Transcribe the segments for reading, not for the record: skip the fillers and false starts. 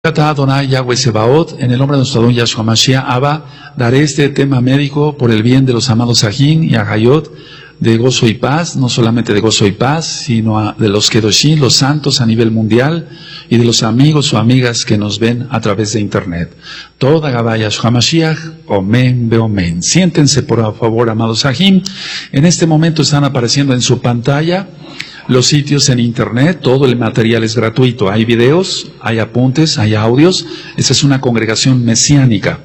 Adonai Yahweh Sebaot, en el nombre de nuestro Adón Yahshua Mashiach, Abba, daré este tema médico por el bien de los amados Sahim y Agayot, de gozo y paz, no solamente de gozo y paz, sino de los Kedoshim, los santos a nivel mundial, y de los amigos o amigas que nos ven a través de internet. Toda Gabá Yahshua Mashiach, Omen Beomen. Siéntense por favor, amados Sahim. En este momento están apareciendo en su pantalla los sitios en internet, todo el material es gratuito, hay videos, hay apuntes, hay audios. Esta es una congregación mesiánica.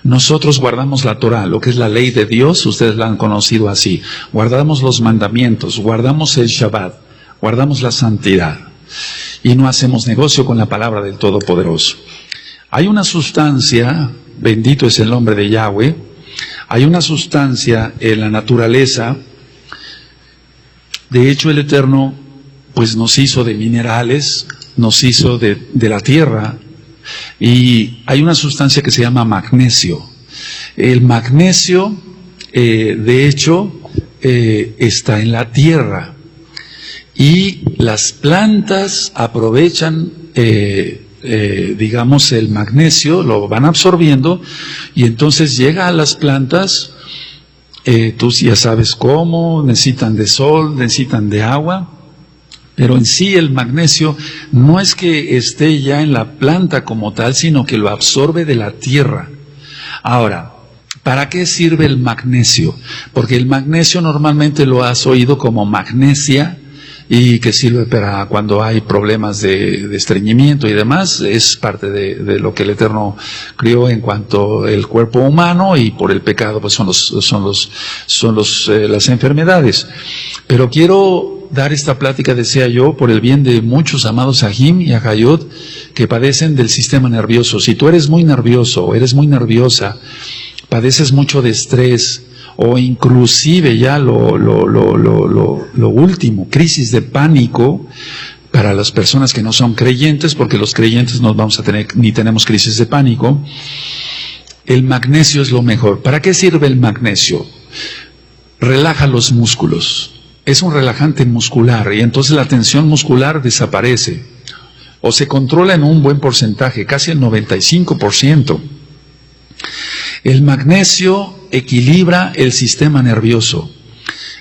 Nosotros guardamos la Torah, lo que es la ley de Dios, ustedes la han conocido así. Guardamos los mandamientos, guardamos el Shabbat, guardamos la santidad. Y no hacemos negocio con la palabra del Todopoderoso. Hay una sustancia, bendito es el nombre de Yahweh, hay una sustancia en la naturaleza. De hecho, el Eterno, pues nos hizo de minerales, nos hizo de la tierra, y hay una sustancia que se llama magnesio. El magnesio, de hecho, está en la tierra, y las plantas aprovechan, digamos, el magnesio, lo van absorbiendo, y entonces llega a las plantas. Tú ya sabes cómo, necesitan de sol, necesitan de agua, pero en sí el magnesio no es que esté ya en la planta como tal, sino que lo absorbe de la tierra. Ahora, ¿para qué sirve el magnesio? Porque el magnesio normalmente lo has oído como magnesia, y que sirve para cuando hay problemas de estreñimiento y demás. Es parte de lo que el Eterno crió en cuanto al cuerpo humano, y por el pecado pues son las enfermedades. Pero quiero dar esta plática, desea yo, por el bien de muchos amados Sahim y Agayot que padecen del sistema nervioso. Si tú eres muy nervioso o eres muy nerviosa, padeces mucho de estrés, o inclusive ya lo último, crisis de pánico, para las personas que no son creyentes, porque los creyentes no vamos a tener, ni tenemos crisis de pánico, el magnesio es lo mejor. ¿Para qué sirve el magnesio? Relaja los músculos, es un relajante muscular, y entonces la tensión muscular desaparece, o se controla en un buen porcentaje, casi el 95%. El magnesio equilibra el sistema nervioso.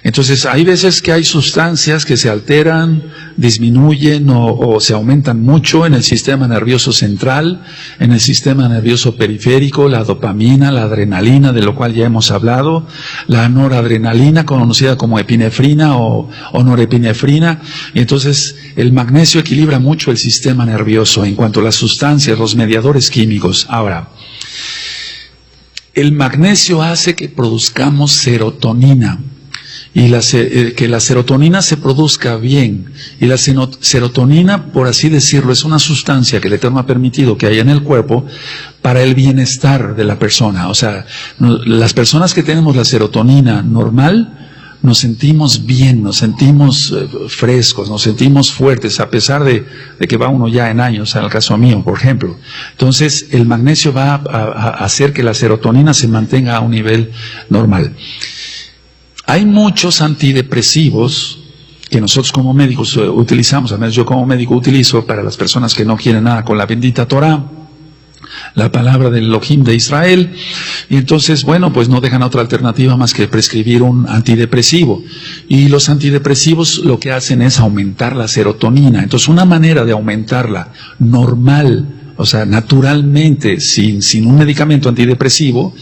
Entonces, hay veces que hay sustancias que se alteran, disminuyen o se aumentan mucho en el sistema nervioso central, en el sistema nervioso periférico, la dopamina, la adrenalina, de lo cual ya hemos hablado, la noradrenalina, conocida como epinefrina o norepinefrina. Y entonces, el magnesio equilibra mucho el sistema nervioso en cuanto a las sustancias, los mediadores químicos. Ahora, el magnesio hace que produzcamos serotonina, y que la serotonina se produzca bien. Y la serotonina, por así decirlo, es una sustancia que el Eterno ha permitido que haya en el cuerpo para el bienestar de la persona. O sea, las personas que tenemos la serotonina normal, nos sentimos bien, nos sentimos frescos, nos sentimos fuertes, a pesar de que va uno ya en años, en el caso mío, por ejemplo. Entonces, el magnesio va a hacer que la serotonina se mantenga a un nivel normal. Hay muchos antidepresivos que nosotros como médicos utilizamos, al menos yo como médico utilizo para las personas que no quieren nada con la bendita Torah, la palabra del Elohim de Israel, y entonces, bueno, pues no dejan otra alternativa más que prescribir un antidepresivo. Y los antidepresivos lo que hacen es aumentar la serotonina. Entonces, una manera de aumentarla normal, o sea, naturalmente, sin un medicamento antidepresivo,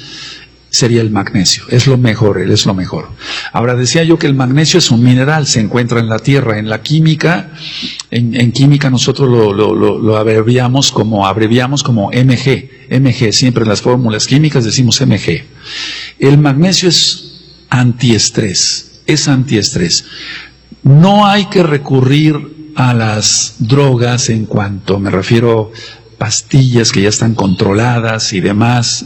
sería el magnesio. Es lo mejor, él es lo mejor. Ahora, decía yo que el magnesio es un mineral, se encuentra en la tierra. En la química, en química nosotros lo abreviamos como Mg, siempre en las fórmulas químicas decimos Mg. El magnesio es antiestrés, No hay que recurrir a las drogas en cuanto, me refiero pastillas que ya están controladas y demás,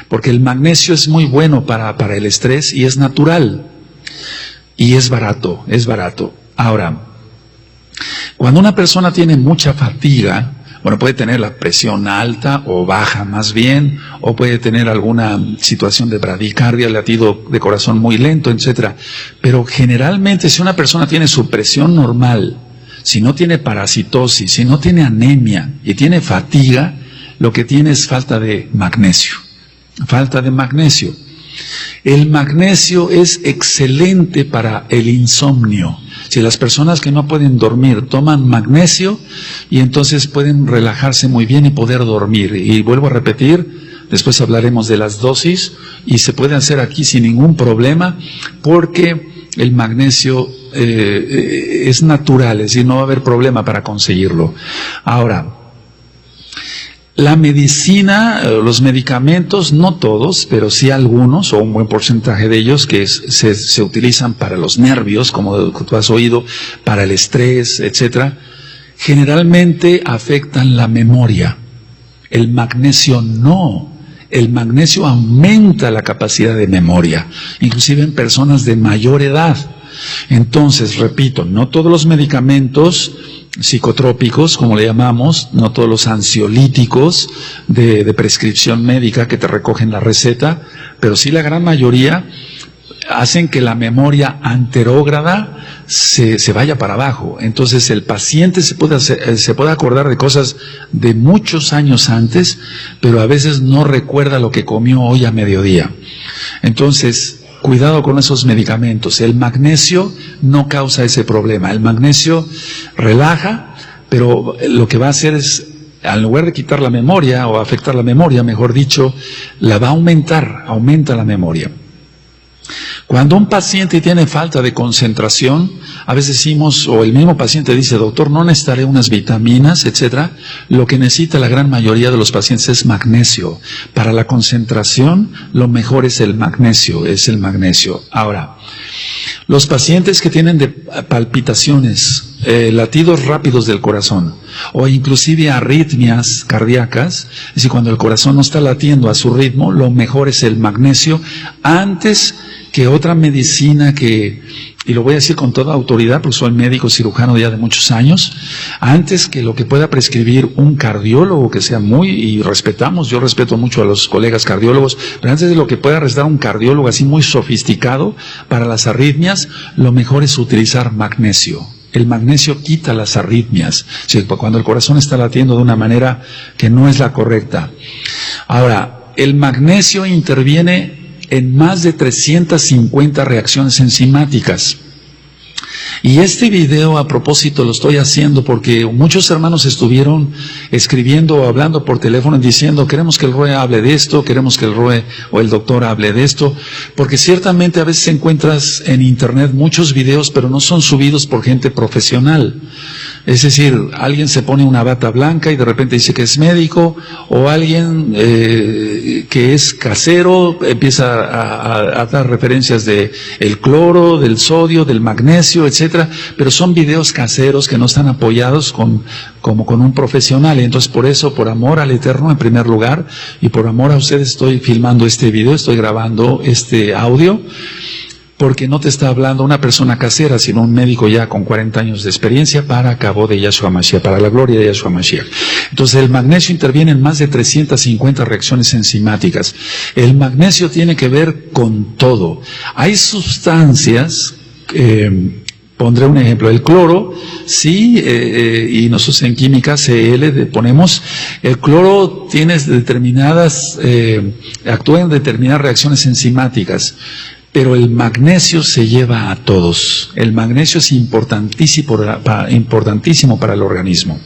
porque el magnesio es muy bueno para el estrés, y es natural, y es barato. Ahora, cuando una persona tiene mucha fatiga, bueno, puede tener la presión alta o baja más bien, o puede tener alguna situación de bradicardia, latido de corazón muy lento, etcétera. Pero generalmente, si una persona tiene su presión normal, si no tiene parasitosis, si no tiene anemia y tiene fatiga, lo que tiene es falta de magnesio. Falta de magnesio. El magnesio es excelente para el insomnio. Si las personas que no pueden dormir toman magnesio, y entonces pueden relajarse muy bien y poder dormir. Y vuelvo a repetir, después hablaremos de las dosis, y se puede hacer aquí sin ningún problema, porque el magnesio es natural, es decir, no va a haber problema para conseguirlo. Ahora, la medicina, los medicamentos, no todos, pero sí algunos, o un buen porcentaje de ellos, que se utilizan para los nervios, como tú has oído, para el estrés, etcétera, generalmente afectan la memoria. El magnesio no. El magnesio aumenta la capacidad de memoria, inclusive en personas de mayor edad. Entonces, repito, no todos los medicamentos psicotrópicos, como le llamamos, no todos los ansiolíticos de prescripción médica que te recogen la receta, pero sí la gran mayoría hacen que la memoria anterógrada se vaya para abajo. Entonces el paciente se puede acordar de cosas de muchos años antes, pero a veces no recuerda lo que comió hoy a mediodía. Entonces, cuidado con esos medicamentos. El magnesio no causa ese problema. El magnesio relaja, pero lo que va a hacer es, en lugar de quitar la memoria o afectar la memoria, mejor dicho, la va a aumentar, aumenta la memoria. Cuando un paciente tiene falta de concentración, a veces decimos, o el mismo paciente dice, doctor, no necesitaré unas vitaminas, etcétera. Lo que necesita la gran mayoría de los pacientes es magnesio. Para la concentración, lo mejor es el magnesio, Ahora, los pacientes que tienen palpitaciones, latidos rápidos del corazón, o inclusive arritmias cardíacas, es decir, cuando el corazón no está latiendo a su ritmo, lo mejor es el magnesio, antes que otra medicina y lo voy a decir con toda autoridad porque soy médico cirujano ya de muchos años, antes que lo que pueda prescribir un cardiólogo que sea yo respeto mucho a los colegas cardiólogos, pero antes de lo que pueda recetar un cardiólogo así muy sofisticado para las arritmias, lo mejor es utilizar magnesio. El magnesio quita las arritmias, cuando el corazón está latiendo de una manera que no es la correcta. Ahora, el magnesio interviene en más de 350 reacciones enzimáticas. Y este video, a propósito, lo estoy haciendo porque muchos hermanos estuvieron escribiendo o hablando por teléfono diciendo, queremos que el ROE hable de esto, queremos que el ROE o el doctor hable de esto, porque ciertamente a veces encuentras en internet muchos videos, pero no son subidos por gente profesional. Es decir, alguien se pone una bata blanca y de repente dice que es médico, o alguien que es casero empieza a dar referencias de el cloro, del sodio, del magnesio, etcétera, pero son videos caseros que no están apoyados como con un profesional. Y entonces por eso, por amor al Eterno en primer lugar, y por amor a ustedes estoy filmando este video, estoy grabando este audio, porque no te está hablando una persona casera, sino un médico ya con 40 años de experiencia para cabo de Yahshua Mashiach, para la gloria de Yahshua Mashiach. Entonces el magnesio interviene en más de 350 reacciones enzimáticas. El magnesio tiene que ver con todo. Hay sustancias, pondré un ejemplo, el cloro, sí, y nosotros en química Cl ponemos, el cloro tiene actúa en determinadas reacciones enzimáticas. Pero el magnesio se lleva a todos. El magnesio es importantísimo para el organismo.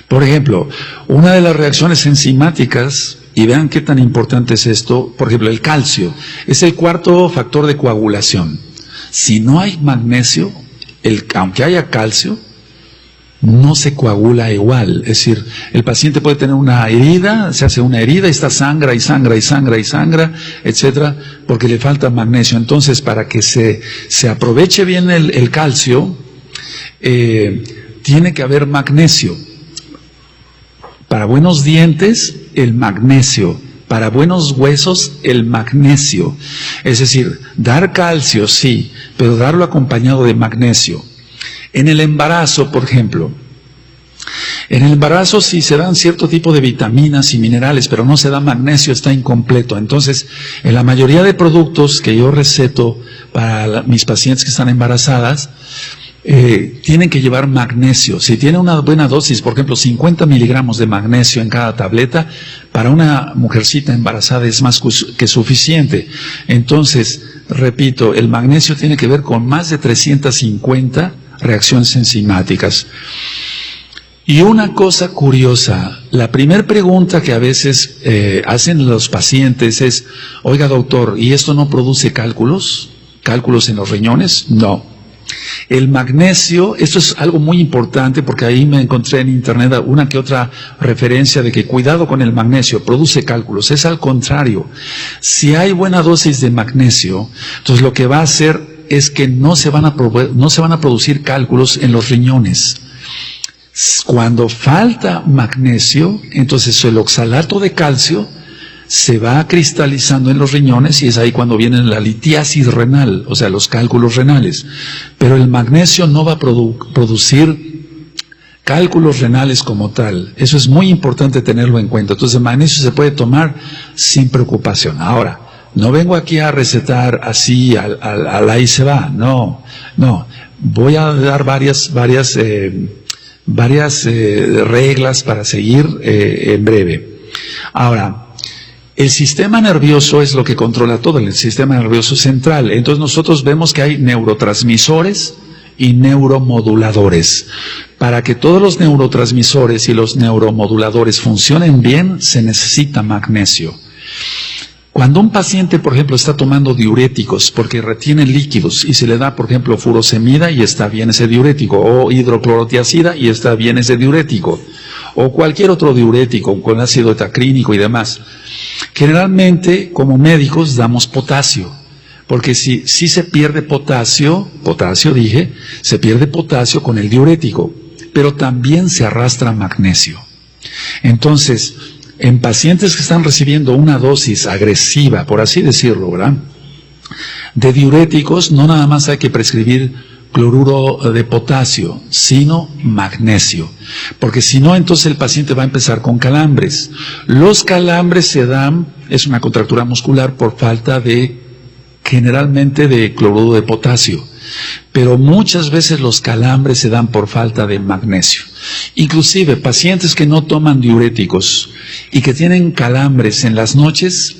Por ejemplo, una de las reacciones enzimáticas, y vean qué tan importante es esto, por ejemplo, el calcio, es el cuarto factor de coagulación. Si no hay magnesio, aunque haya calcio, no se coagula igual. Es decir, el paciente puede tener una herida, se hace una herida y está sangra, etcétera, porque le falta magnesio. Entonces, para que se aproveche bien el calcio, tiene que haber magnesio. Para buenos dientes, el magnesio. Para buenos huesos, el magnesio. Es decir, dar calcio, sí, pero darlo acompañado de magnesio. En el embarazo, por ejemplo, en el embarazo sí se dan cierto tipo de vitaminas y minerales, pero no se da magnesio, está incompleto. Entonces, en la mayoría de productos que yo receto para mis pacientes que están embarazadas, tienen que llevar magnesio. Si tiene una buena dosis, por ejemplo, 50 miligramos de magnesio en cada tableta, para una mujercita embarazada es más que suficiente. Entonces, repito, el magnesio tiene que ver con más de 350 reacciones enzimáticas. Y una cosa curiosa, la primera pregunta que a veces hacen los pacientes es, oiga doctor, ¿y esto no produce cálculos? ¿Cálculos en los riñones? No. El magnesio, esto es algo muy importante porque ahí me encontré en internet una que otra referencia de que cuidado con el magnesio, produce cálculos. Es al contrario. Si hay buena dosis de magnesio, entonces lo que va a hacer es que no se van a producir cálculos en los riñones. Cuando falta magnesio, entonces el oxalato de calcio se va cristalizando en los riñones y es ahí cuando viene la litiasis renal, o sea, los cálculos renales. Pero el magnesio no va a producir cálculos renales como tal. Eso es muy importante tenerlo en cuenta. Entonces el magnesio se puede tomar sin preocupación. Ahora, no vengo aquí a recetar así, al ahí se va. No. Voy a dar varias reglas para seguir en breve. Ahora, el sistema nervioso es lo que controla todo, el sistema nervioso central. Entonces nosotros vemos que hay neurotransmisores y neuromoduladores. Para que todos los neurotransmisores y los neuromoduladores funcionen bien, se necesita magnesio. Cuando un paciente, por ejemplo, está tomando diuréticos porque retiene líquidos y se le da, por ejemplo, furosemida y está bien ese diurético, o hidroclorotiazida y está bien ese diurético, o cualquier otro diurético con ácido etacrínico y demás. Generalmente, como médicos, damos potasio, porque si se pierde potasio se pierde potasio con el diurético, pero también se arrastra magnesio. Entonces, en pacientes que están recibiendo una dosis agresiva, por así decirlo, ¿verdad?, de diuréticos, no nada más hay que prescribir cloruro de potasio, sino magnesio. Porque si no, entonces el paciente va a empezar con calambres. Los calambres se dan, es una contractura muscular por falta generalmente de cloruro de potasio. Pero muchas veces los calambres se dan por falta de magnesio. Inclusive pacientes que no toman diuréticos y que tienen calambres en las noches,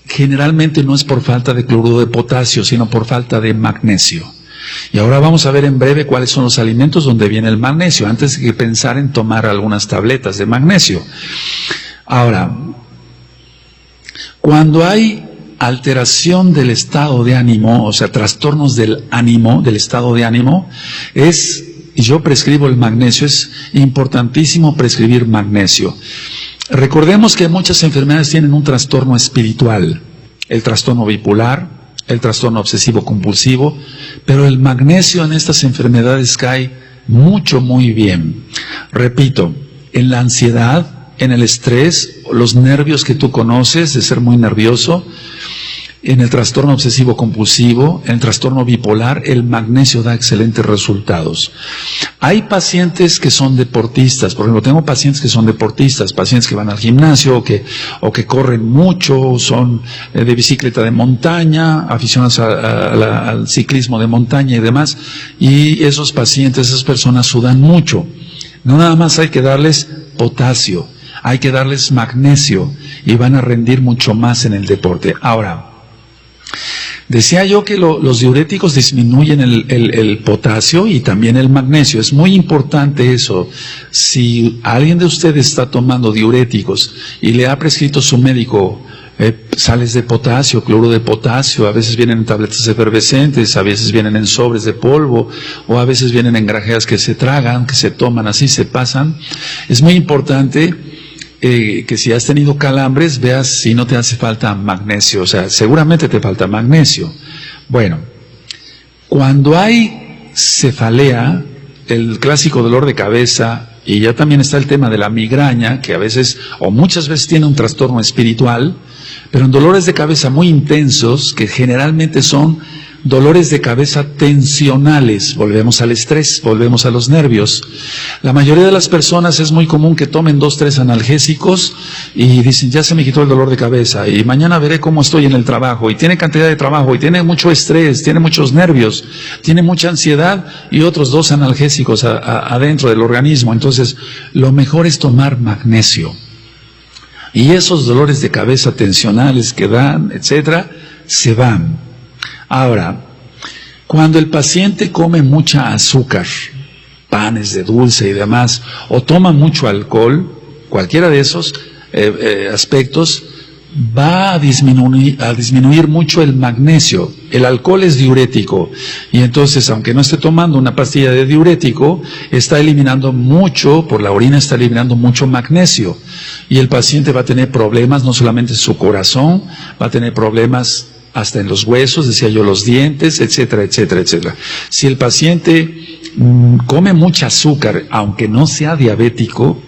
generalmente no es por falta de cloruro de potasio, sino por falta de magnesio. Y ahora vamos a ver en breve cuáles son los alimentos donde viene el magnesio, antes de pensar en tomar algunas tabletas de magnesio. Ahora, cuando hay alteración del estado de ánimo, o sea, trastornos del ánimo, del estado de ánimo, yo prescribo el magnesio, es importantísimo prescribir magnesio. Recordemos que muchas enfermedades tienen un trastorno espiritual, el trastorno bipolar, el trastorno obsesivo compulsivo, pero el magnesio en estas enfermedades cae muy bien. Repito, en la ansiedad, en el estrés, los nervios que tú conoces de ser muy nervioso, en el trastorno obsesivo compulsivo, en el trastorno bipolar, el magnesio da excelentes resultados. Hay pacientes que son deportistas, por ejemplo, tengo pacientes que son deportistas, pacientes que van al gimnasio o que corren mucho, son de bicicleta de montaña, aficionados al ciclismo de montaña y demás, y esos pacientes, esas personas sudan mucho. No nada más hay que darles potasio, hay que darles magnesio y van a rendir mucho más en el deporte. Ahora, decía yo que los diuréticos disminuyen el potasio y también el magnesio. Es muy importante eso. Si alguien de ustedes está tomando diuréticos y le ha prescrito su médico sales de potasio, cloruro de potasio, a veces vienen en tabletas efervescentes, a veces vienen en sobres de polvo, o a veces vienen en grajeas que se tragan, que se toman así, se pasan, es muy importante que si has tenido calambres, veas si no te hace falta magnesio, o sea, seguramente te falta magnesio. Bueno, cuando hay cefalea, el clásico dolor de cabeza, y ya también está el tema de la migraña, que a veces, o muchas veces tiene un trastorno espiritual, pero en dolores de cabeza muy intensos, que generalmente son dolores de cabeza tensionales, volvemos al estrés, volvemos a los nervios. La mayoría de las personas es muy común que tomen 2, 3 analgésicos y dicen, ya se me quitó el dolor de cabeza y mañana veré cómo estoy en el trabajo, y tiene cantidad de trabajo, y tiene mucho estrés, tiene muchos nervios, tiene mucha ansiedad y otros 2 analgésicos adentro del organismo. Entonces, lo mejor es tomar magnesio. Y esos dolores de cabeza tensionales que dan, etcétera, se van. Ahora, cuando el paciente come mucha azúcar, panes de dulce y demás, o toma mucho alcohol, cualquiera de esos aspectos, va a disminuir mucho el magnesio. El alcohol es diurético, y entonces, aunque no esté tomando una pastilla de diurético, está eliminando mucho, por la orina está eliminando mucho magnesio, y el paciente va a tener problemas, no solamente en su corazón, va a tener problemas hasta en los huesos, decía yo, los dientes, etcétera, etcétera, etcétera. Si el paciente come mucha azúcar, aunque no sea diabético,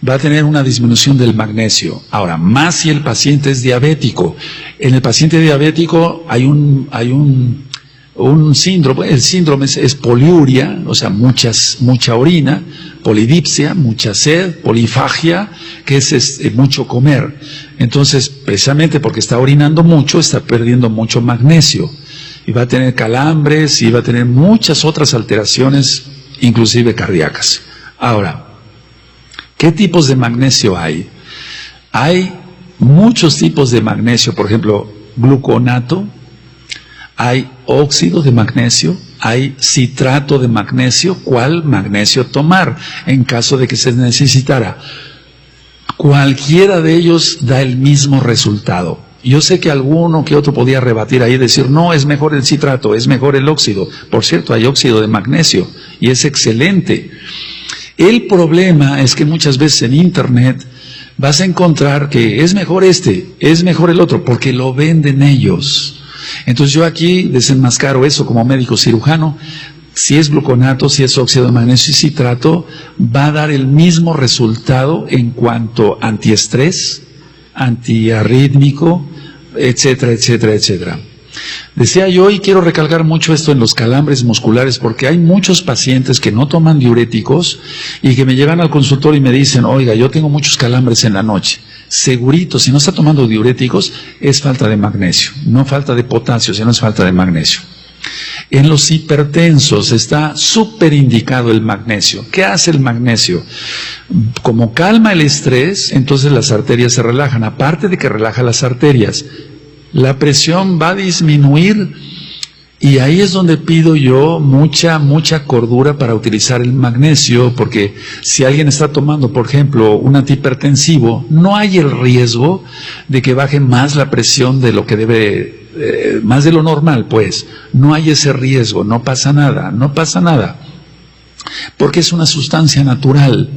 va a tener una disminución del magnesio. Ahora, más si el paciente es diabético. En el paciente diabético hay un síndrome. El síndrome es poliuria, o sea, mucha orina, polidipsia, mucha sed, polifagia, que es mucho comer. Entonces, precisamente porque está orinando mucho, está perdiendo mucho magnesio. Y va a tener calambres y va a tener muchas otras alteraciones, inclusive cardíacas. Ahora, ¿qué tipos de magnesio hay? Hay muchos tipos de magnesio, por ejemplo, gluconato, hay óxido de magnesio, hay citrato de magnesio. ¿Cuál magnesio tomar en caso de que se necesitara? Cualquiera de ellos da el mismo resultado. Yo sé que alguno que otro podía rebatir ahí y decir, no, es mejor el citrato, es mejor el óxido. Por cierto, hay óxido de magnesio y es excelente. El problema es que muchas veces en internet vas a encontrar que es mejor es mejor el otro, porque lo venden ellos. Entonces yo aquí desenmascaro eso como médico cirujano. Si es gluconato, si es óxido de magnesio y citrato, va a dar el mismo resultado en cuanto a antiestrés, antiarrítmico, etcétera, etcétera, etcétera. Decía yo, y quiero recalcar mucho esto en los calambres musculares, porque hay muchos pacientes que no toman diuréticos y que me llegan al consultorio y me dicen, oiga, yo tengo muchos calambres en la noche. Segurito, si no está tomando diuréticos, es falta de magnesio, no falta de potasio, sino es falta de magnesio. En los hipertensos está súper indicado el magnesio. ¿Qué hace el magnesio? Como calma el estrés, entonces las arterias se relajan. Aparte de que relaja las arterias, la presión va a disminuir, y ahí es donde pido yo mucha cordura para utilizar el magnesio, porque si alguien está tomando, por ejemplo, un antihipertensivo, no hay el riesgo de que baje más la presión de lo que debe, más de lo normal, pues. No hay ese riesgo, no pasa nada, porque es una sustancia natural.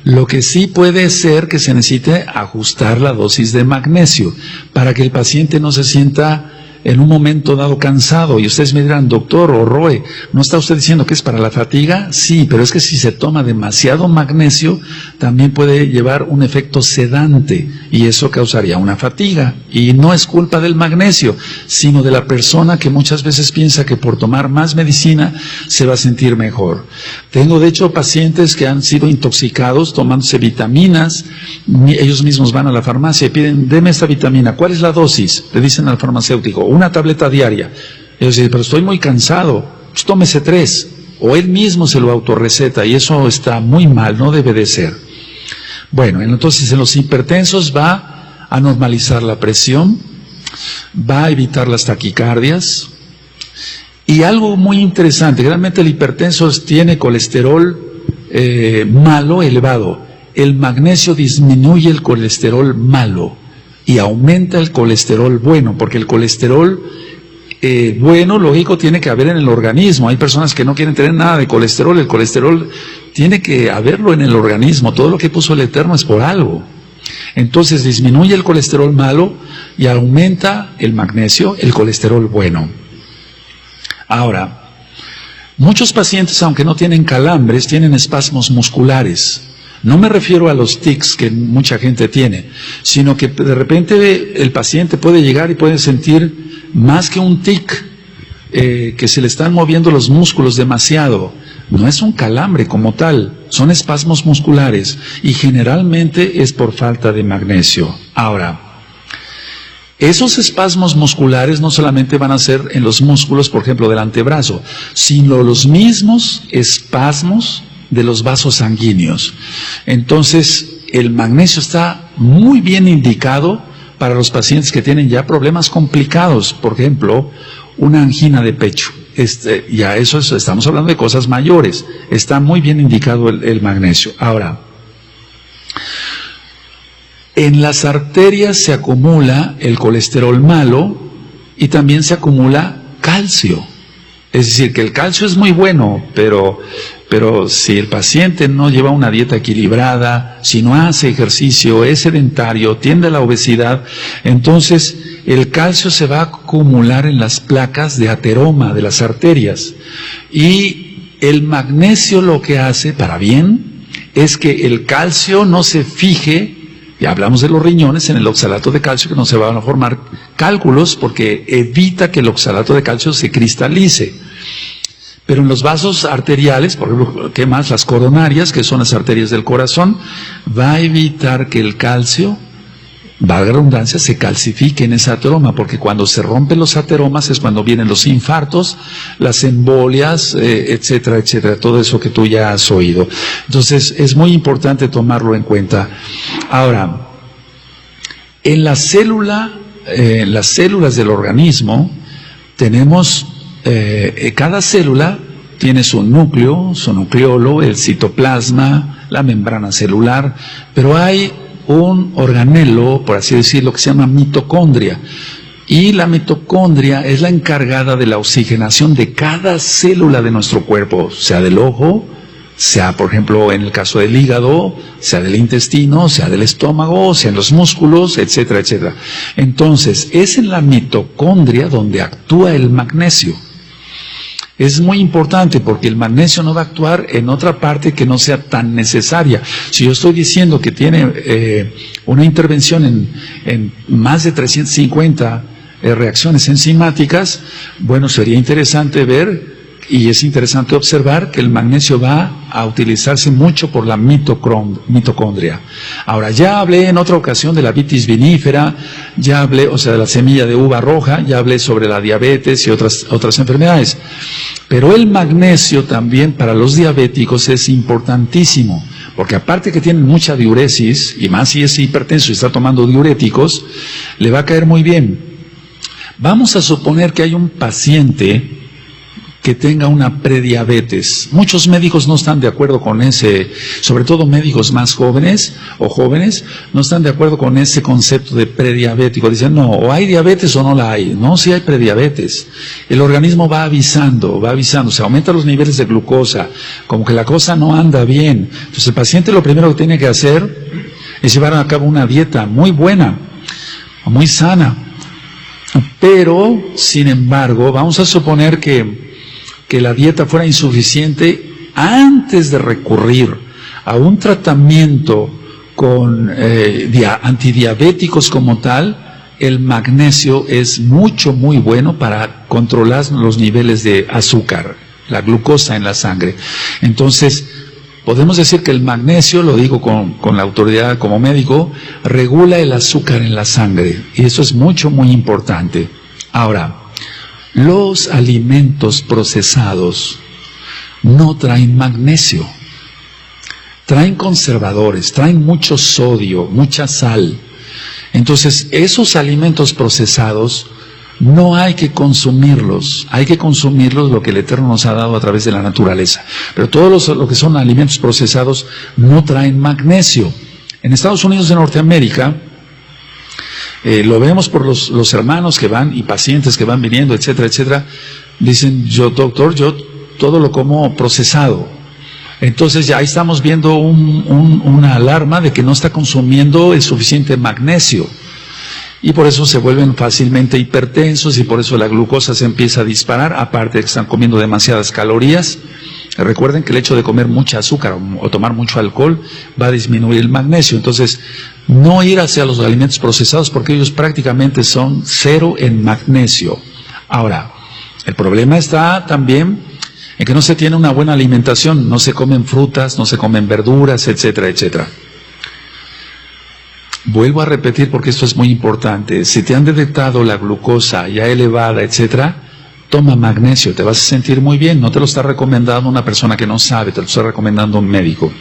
Lo que sí puede ser que se necesite ajustar la dosis de magnesio para que el paciente no se sienta en un momento dado cansado. Y ustedes me dirán, doctor o Roe, ¿no está usted diciendo que es para la fatiga? Sí, pero es que si se toma demasiado magnesio, también puede llevar un efecto sedante, y eso causaría una fatiga. Y no es culpa del magnesio, sino de la persona que muchas veces piensa que por tomar más medicina se va a sentir mejor. Tengo de hecho pacientes que han sido intoxicados tomándose vitaminas. Ellos mismos van a la farmacia y piden, deme esta vitamina. ¿Cuál es la dosis? Le dicen al farmacéutico, una tableta diaria. Ellos dicen, pero estoy muy cansado, pues tómese 3. O él mismo se lo autorreceta, y eso está muy mal, no debe de ser. Bueno, entonces en los hipertensos va a normalizar la presión, va a evitar las taquicardias. Y algo muy interesante, realmente el hipertenso tiene colesterol malo elevado. El magnesio disminuye el colesterol malo y aumenta el colesterol bueno, porque el colesterol bueno, lógico, tiene que haber en el organismo. Hay personas que no quieren tener nada de colesterol. El colesterol tiene que haberlo en el organismo. Todo lo que puso el Eterno es por algo. Entonces disminuye el colesterol malo y aumenta el magnesio, el colesterol bueno. Ahora, muchos pacientes, aunque no tienen calambres, tienen espasmos musculares. No me refiero a los tics que mucha gente tiene, sino que de repente el paciente puede llegar y puede sentir más que un tic, que se le están moviendo los músculos demasiado. No es un calambre como tal, son espasmos musculares y generalmente es por falta de magnesio. Ahora, esos espasmos musculares no solamente van a ser en los músculos, por ejemplo, del antebrazo, sino los mismos espasmos de los vasos sanguíneos. Entonces, el magnesio está muy bien indicado para los pacientes que tienen ya problemas complicados, por ejemplo, una angina de pecho. Ya eso estamos hablando de cosas mayores. Está muy bien indicado el magnesio. Ahora, en las arterias se acumula el colesterol malo y también se acumula calcio. Es decir, que el calcio es muy bueno, pero si el paciente no lleva una dieta equilibrada, si no hace ejercicio, es sedentario, tiende a la obesidad, entonces el calcio se va a acumular en las placas de ateroma de las arterias. Y el magnesio lo que hace, para bien, es que el calcio no se fije. Y hablamos de los riñones, en el oxalato de calcio, que no se van a formar cálculos porque evita que el oxalato de calcio se cristalice. Pero en los vasos arteriales, por ejemplo, ¿qué más? Las coronarias, que son las arterias del corazón, va a evitar que el calcio, valga la redundancia, se calcifique en esa ateroma, porque cuando se rompen los ateromas es cuando vienen los infartos, las embolias, etcétera, etcétera, todo eso que tú ya has oído. Entonces, es muy importante tomarlo en cuenta. Ahora, en las células del organismo, tenemos, cada célula tiene su núcleo, su nucleolo, el citoplasma, la membrana celular, pero hay un organelo, por así decirlo, que se llama mitocondria. Y la mitocondria es la encargada de la oxigenación de cada célula de nuestro cuerpo, sea del ojo, sea, por ejemplo, en el caso del hígado, sea del intestino, sea del estómago, sea en los músculos, etcétera, etcétera. Entonces, es en la mitocondria donde actúa el magnesio. Es muy importante porque el magnesio no va a actuar en otra parte que no sea tan necesaria. Si yo estoy diciendo que tiene una intervención en más de 350 reacciones enzimáticas, bueno, sería interesante ver y es interesante observar que el magnesio va a utilizarse mucho por la mitocondria. Ahora, ya hablé en otra ocasión de la vitis vinífera, ya hablé, o sea, de la semilla de uva roja, ya hablé sobre la diabetes y otras enfermedades. Pero el magnesio también para los diabéticos es importantísimo, porque aparte que tienen mucha diuresis, y más si es hipertenso y está tomando diuréticos, le va a caer muy bien. Vamos a suponer que hay un paciente que tenga una prediabetes. Muchos médicos no están de acuerdo con ese, sobre todo médicos más jóvenes o jóvenes, no están de acuerdo con ese concepto de prediabético. Dicen, no, o hay diabetes o no la hay. No, sí hay prediabetes. El organismo va avisando, se aumentan los niveles de glucosa, como que la cosa no anda bien. Entonces el paciente lo primero que tiene que hacer es llevar a cabo una dieta muy buena, muy sana. Pero, sin embargo, vamos a suponer que la dieta fuera insuficiente antes de recurrir a un tratamiento con antidiabéticos como tal. El magnesio es muy bueno para controlar los niveles de azúcar, la glucosa en la sangre. Entonces, podemos decir que el magnesio, lo digo con la autoridad como médico, regula el azúcar en la sangre, y eso es muy importante. Ahora, los alimentos procesados no traen magnesio, traen conservadores, traen mucho sodio, mucha sal. Entonces, esos alimentos procesados no hay que consumirlos, hay que consumirlos lo que el Eterno nos ha dado a través de la naturaleza. Pero todos lo que son alimentos procesados no traen magnesio. En Estados Unidos de Norteamérica, lo vemos por los hermanos que van y pacientes que van viniendo, etcétera, etcétera. Dicen, doctor, yo todo lo como procesado. Entonces ya estamos viendo una alarma de que no está consumiendo el suficiente magnesio. Y por eso se vuelven fácilmente hipertensos y por eso la glucosa se empieza a disparar, aparte de que están comiendo demasiadas calorías. Recuerden que el hecho de comer mucha azúcar o tomar mucho alcohol va a disminuir el magnesio. Entonces, no ir hacia los alimentos procesados porque ellos prácticamente son cero en magnesio. Ahora, El problema está también en que no se tiene una buena alimentación, no se comen frutas, no se comen verduras, etcétera, etcétera. Vuelvo a repetir porque esto es muy importante. Si te han detectado la glucosa ya elevada, etcétera, toma magnesio, te vas a sentir muy bien. No te lo está recomendando una persona que no sabe, te lo está recomendando un médico.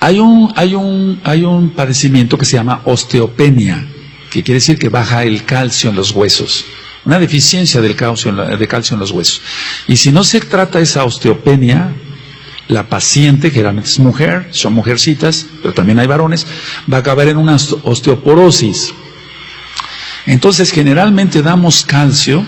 Hay un padecimiento que se llama osteopenia, que quiere decir que baja el calcio en los huesos. Una deficiencia de calcio en los huesos. Y si no se trata esa osteopenia, la paciente, que generalmente es mujer, son mujercitas, pero también hay varones, va a acabar en una osteoporosis. Entonces generalmente damos calcio,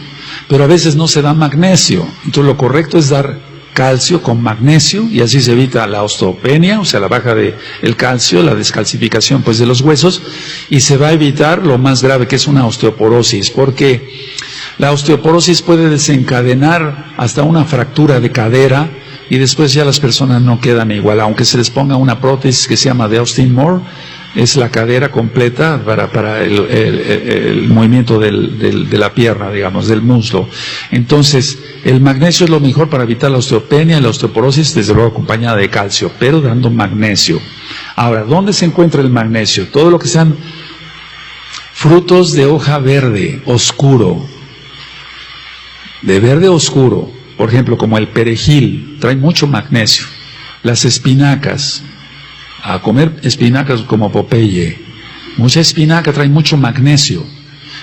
pero a veces no se da magnesio. Entonces lo correcto es dar calcio con magnesio y así se evita la osteopenia, o sea la baja de el calcio, la descalcificación pues de los huesos, y se va a evitar lo más grave que es una osteoporosis, porque la osteoporosis puede desencadenar hasta una fractura de cadera y después ya las personas no quedan igual, aunque se les ponga una prótesis que se llama de Austin Moore, es la cadera completa para el movimiento de la pierna, digamos, del muslo. Entonces, el magnesio es lo mejor para evitar la osteopenia y la osteoporosis, desde luego acompañada de calcio, pero dando magnesio. Ahora, ¿dónde se encuentra el magnesio? Todo lo que sean frutos de hoja verde, oscuro, de verde oscuro, por ejemplo, como el perejil, trae mucho magnesio. Las espinacas, a comer espinacas como Popeye. Mucha espinaca trae mucho magnesio.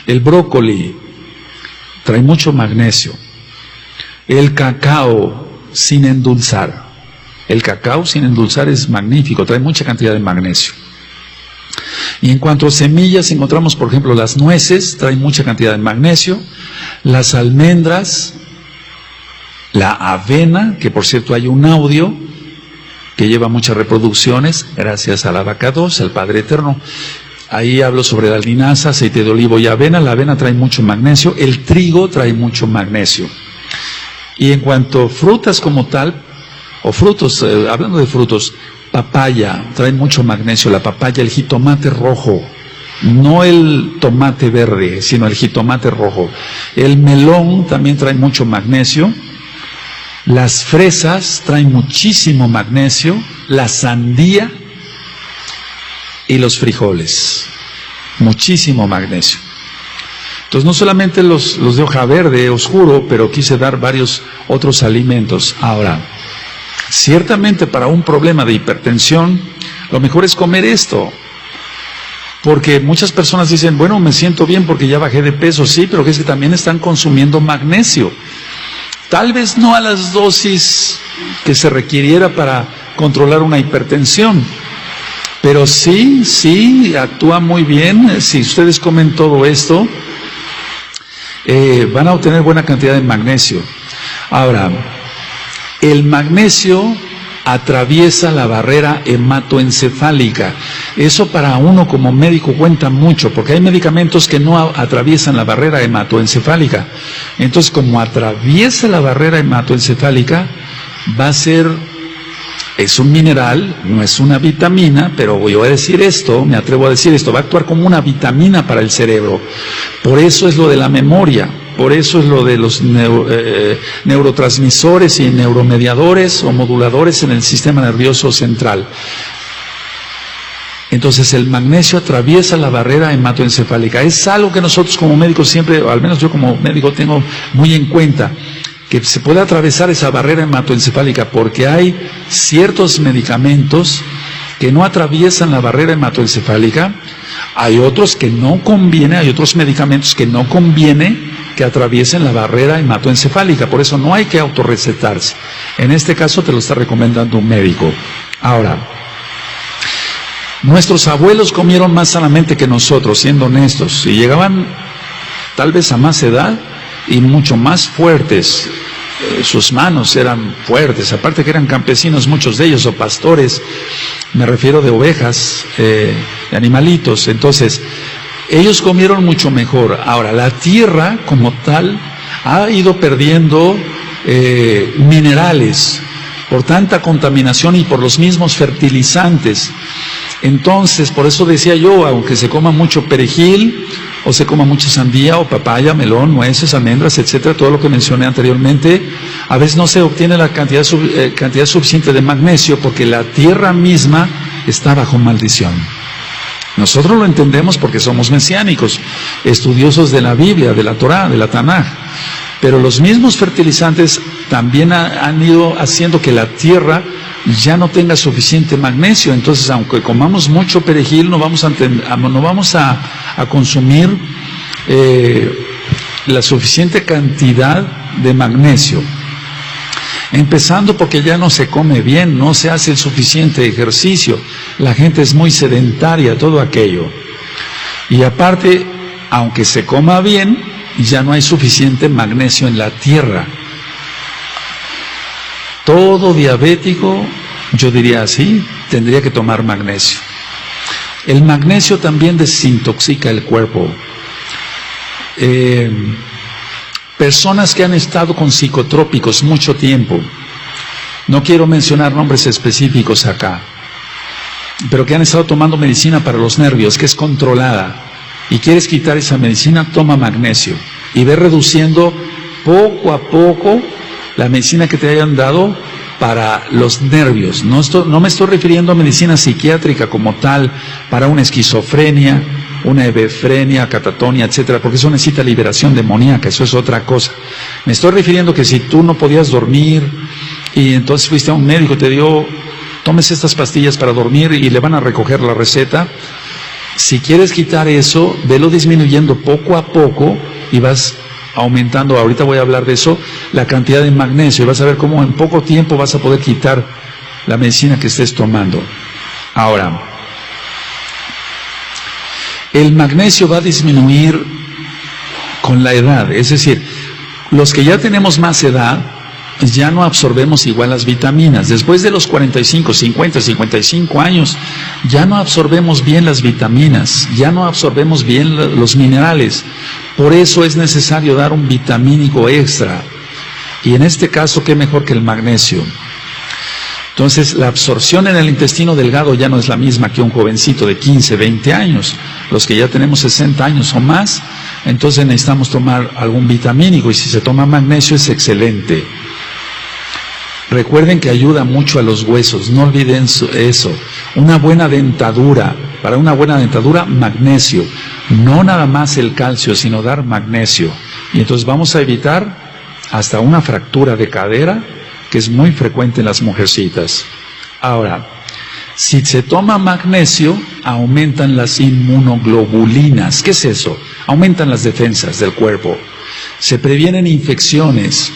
El brócoli trae mucho magnesio. El cacao sin endulzar. El cacao sin endulzar es magnífico, trae mucha cantidad de magnesio. Y en cuanto a semillas, encontramos, por ejemplo, las nueces, traen mucha cantidad de magnesio. Las almendras, la avena, que por cierto hay un audio que lleva muchas reproducciones, gracias al Abacados, al Padre Eterno. Ahí hablo sobre la linaza, aceite de olivo y avena. La avena trae mucho magnesio, el trigo trae mucho magnesio. Y en cuanto a frutas como tal, o frutos, hablando de frutos, papaya, trae mucho magnesio, la papaya, el jitomate rojo, no el tomate verde, sino el jitomate rojo. El melón también trae mucho magnesio. Las fresas traen muchísimo magnesio, la sandía y los frijoles, muchísimo magnesio. Entonces no solamente los de hoja verde oscuro, pero quise dar varios otros alimentos. Ahora, ciertamente para un problema de hipertensión, lo mejor es comer esto. Porque muchas personas dicen, bueno, me siento bien porque ya bajé de peso, sí, pero que es que también están consumiendo magnesio. Tal vez no a las dosis que se requiriera para controlar una hipertensión, pero sí, actúa muy bien. Si ustedes comen todo esto, van a obtener buena cantidad de magnesio. Ahora, el magnesio atraviesa la barrera hematoencefálica. Eso para uno como médico cuenta mucho, porque hay medicamentos que no atraviesan la barrera hematoencefálica. Entonces, como atraviesa la barrera hematoencefálica, va a ser, es un mineral, no es una vitamina, pero voy a decir esto, me atrevo a decir esto, va a actuar como una vitamina para el cerebro. Por eso es lo de la memoria. Por eso es lo de los neurotransmisores y neuromediadores o moduladores en el sistema nervioso central. Entonces el magnesio atraviesa la barrera hematoencefálica. Es algo que nosotros como médicos siempre, o al menos yo como médico tengo muy en cuenta, que se puede atravesar esa barrera hematoencefálica porque hay ciertos medicamentos que no atraviesan la barrera hematoencefálica. Hay otros que no conviene, hay otros medicamentos que no conviene que atraviesen la barrera hematoencefálica, por eso no hay que autorrecetarse. En este caso te lo está recomendando un médico. Ahora, nuestros abuelos comieron más sanamente que nosotros, siendo honestos, y llegaban tal vez a más edad y mucho más fuertes. Sus manos eran fuertes, aparte que eran campesinos muchos de ellos, o pastores, me refiero de ovejas, de animalitos. Entonces, ellos comieron mucho mejor. Ahora, la tierra como tal ha ido perdiendo minerales por tanta contaminación y por los mismos fertilizantes. Entonces, por eso decía yo, aunque se coma mucho perejil, o se coma mucha sandía, o papaya, melón, nueces, almendras, etcétera, todo lo que mencioné anteriormente, a veces no se obtiene la cantidad suficiente de magnesio porque la tierra misma está bajo maldición. Nosotros lo entendemos porque somos mesiánicos, estudiosos de la Biblia, de la Torá, de la Tanaj, pero los mismos fertilizantes también han ido haciendo que la tierra ya no tenga suficiente magnesio. Entonces, aunque comamos mucho perejil, no vamos a consumir la suficiente cantidad de magnesio. Empezando porque ya no se come bien, no se hace el suficiente ejercicio, la gente es muy sedentaria, todo aquello. Y aparte, aunque se coma bien, ya no hay suficiente magnesio en la tierra. Todo diabético, yo diría así, tendría que tomar magnesio. El magnesio también desintoxica el cuerpo. Personas que han estado con psicotrópicos mucho tiempo, no quiero mencionar nombres específicos acá, pero que han estado tomando medicina para los nervios, que es controlada, y quieres quitar esa medicina, toma magnesio, y ve reduciendo poco a poco la medicina que te hayan dado para los nervios. No me estoy refiriendo a medicina psiquiátrica como tal, para una esquizofrenia, una hebefrenia, catatonia, etcétera, porque eso necesita liberación demoníaca, eso es otra cosa. Me estoy refiriendo que si tú no podías dormir y entonces fuiste a un médico, te dio, tómese estas pastillas para dormir y le van a recoger la receta. Si quieres quitar eso, velo disminuyendo poco a poco y vas aumentando, ahorita voy a hablar de eso, la cantidad de magnesio, y vas a ver cómo en poco tiempo vas a poder quitar la medicina que estés tomando. Ahora, el magnesio va a disminuir con la edad, es decir, los que ya tenemos más edad, ya no absorbemos igual las vitaminas. Después de los 45, 50, 55 años, ya no absorbemos bien las vitaminas, ya no absorbemos bien los minerales. Por eso es necesario dar un vitamínico extra. Y en este caso, ¿qué mejor que el magnesio? Entonces, la absorción en el intestino delgado ya no es la misma que un jovencito de 15, 20 años. Los que ya tenemos 60 años o más, entonces necesitamos tomar algún vitamínico, y si se toma magnesio es excelente. Recuerden que ayuda mucho a los huesos, no olviden eso. Una buena dentadura, para una buena dentadura, magnesio. No nada más el calcio, sino dar magnesio. Y entonces vamos a evitar hasta una fractura de cadera, que es muy frecuente en las mujercitas. Ahora, si se toma magnesio, aumentan las inmunoglobulinas. ¿Qué es eso? Aumentan las defensas del cuerpo. Se previenen infecciones.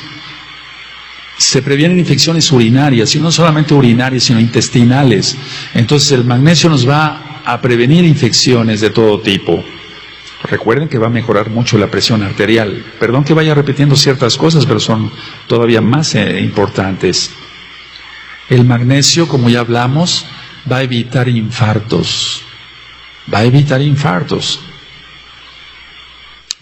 Se previenen infecciones urinarias, y no solamente urinarias, sino intestinales. Entonces el magnesio nos va a prevenir infecciones de todo tipo. Recuerden que va a mejorar mucho la presión arterial. Perdón que vaya repitiendo ciertas cosas, pero son todavía más importantes. El magnesio, como ya hablamos, va a evitar infartos. Va a evitar infartos.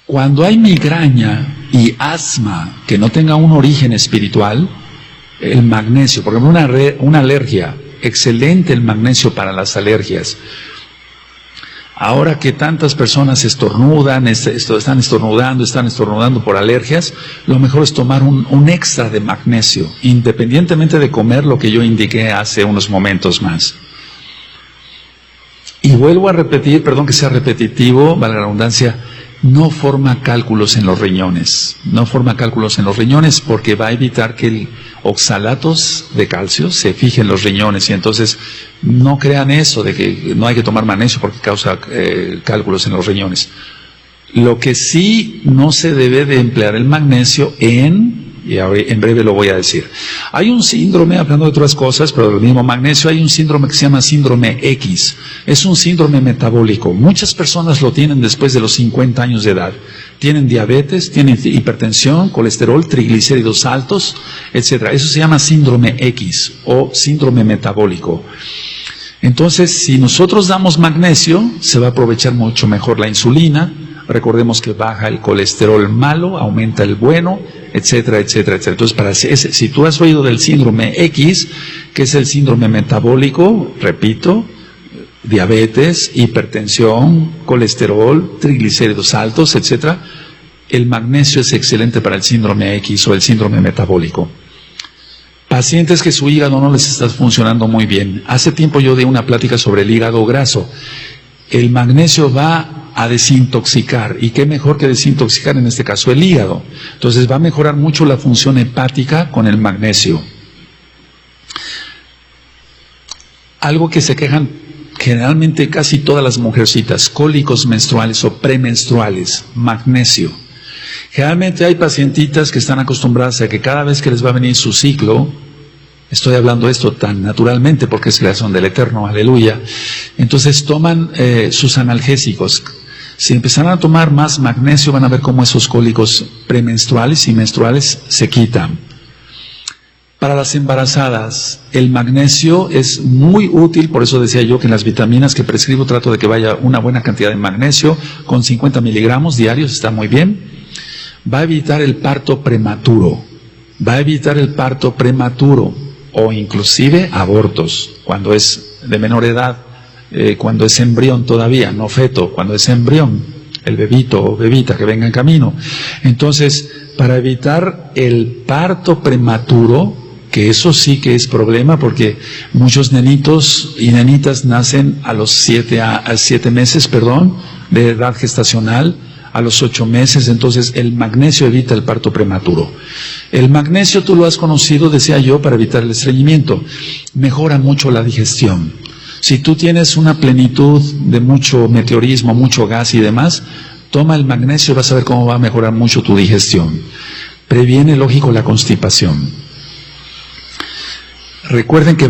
Cuando hay migraña y asma que no tenga un origen espiritual, el magnesio, por ejemplo, una alergia, excelente el magnesio para las alergias. Ahora que tantas personas estornudan, están estornudando por alergias, lo mejor es tomar un extra de magnesio, independientemente de comer lo que yo indiqué hace unos momentos más. Y vuelvo a repetir, perdón que sea repetitivo, valga la redundancia, no forma cálculos en los riñones. No forma cálculos en los riñones porque va a evitar que el oxalatos de calcio se fije en los riñones. Y entonces no crean eso de que no hay que tomar magnesio porque causa cálculos en los riñones. Lo que sí no se debe de emplear el magnesio y en breve lo voy a decir. Hay un síndrome, hablando de otras cosas, pero del mismo magnesio, hay un síndrome que se llama síndrome X. Es un síndrome metabólico. Muchas personas lo tienen después de los 50 años de edad. Tienen diabetes, tienen hipertensión, colesterol, triglicéridos altos, etc. Eso se llama síndrome X o síndrome metabólico. Entonces, si nosotros damos magnesio, se va a aprovechar mucho mejor la insulina. Recordemos que baja el colesterol malo, aumenta el bueno, etcétera, etcétera, etcétera. Entonces, si tú has oído del síndrome X, que es el síndrome metabólico, repito, diabetes, hipertensión, colesterol, triglicéridos altos, etc. El magnesio es excelente para el síndrome X o el síndrome metabólico. Pacientes que su hígado no les está funcionando muy bien. Hace tiempo yo di una plática sobre el hígado graso. El magnesio va a desintoxicar, y qué mejor que desintoxicar en este caso el hígado. Entonces va a mejorar mucho la función hepática con el magnesio. Algo que se quejan generalmente casi todas las mujercitas, cólicos menstruales o premenstruales, magnesio. Generalmente hay pacientitas que están acostumbradas a que cada vez que les va a venir su ciclo, estoy hablando esto tan naturalmente porque es creación del Eterno, aleluya, entonces toman sus analgésicos. Si empezaran a tomar más magnesio van a ver cómo esos cólicos premenstruales y menstruales se quitan. Para las embarazadas, el magnesio es muy útil, por eso decía yo que en las vitaminas que prescribo trato de que vaya una buena cantidad de magnesio, con 50 miligramos diarios, está muy bien. Va a evitar el parto prematuro, o inclusive abortos, cuando es de menor edad, cuando es embrión todavía, no feto, cuando es embrión, el bebito o bebita que venga en camino. Entonces, para evitar el parto prematuro, que eso sí que es problema, porque muchos nenitos y nenitas nacen a los 7 meses, de edad gestacional, a los 8 meses, entonces el magnesio evita el parto prematuro. El magnesio tú lo has conocido, decía yo, para evitar el estreñimiento. Mejora mucho la digestión. Si tú tienes una plenitud de mucho meteorismo, mucho gas y demás, toma el magnesio y vas a ver cómo va a mejorar mucho tu digestión. Previene, lógico, la constipación. Recuerden que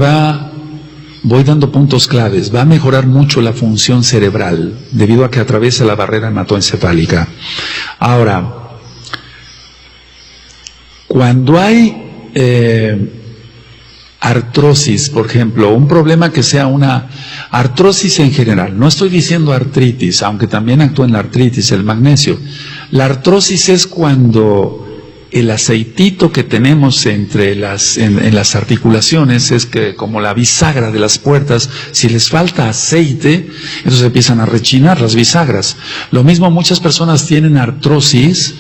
voy dando puntos claves, va a mejorar mucho la función cerebral, debido a que atraviesa la barrera hematoencefálica. Ahora, cuando hay artrosis, por ejemplo, un problema que sea una artrosis en general, no estoy diciendo artritis, aunque también actúa en la artritis el magnesio. La artrosis es cuando el aceitito que tenemos en las articulaciones es que como la bisagra de las puertas, si les falta aceite, entonces empiezan a rechinar las bisagras. Lo mismo muchas personas tienen artrosis,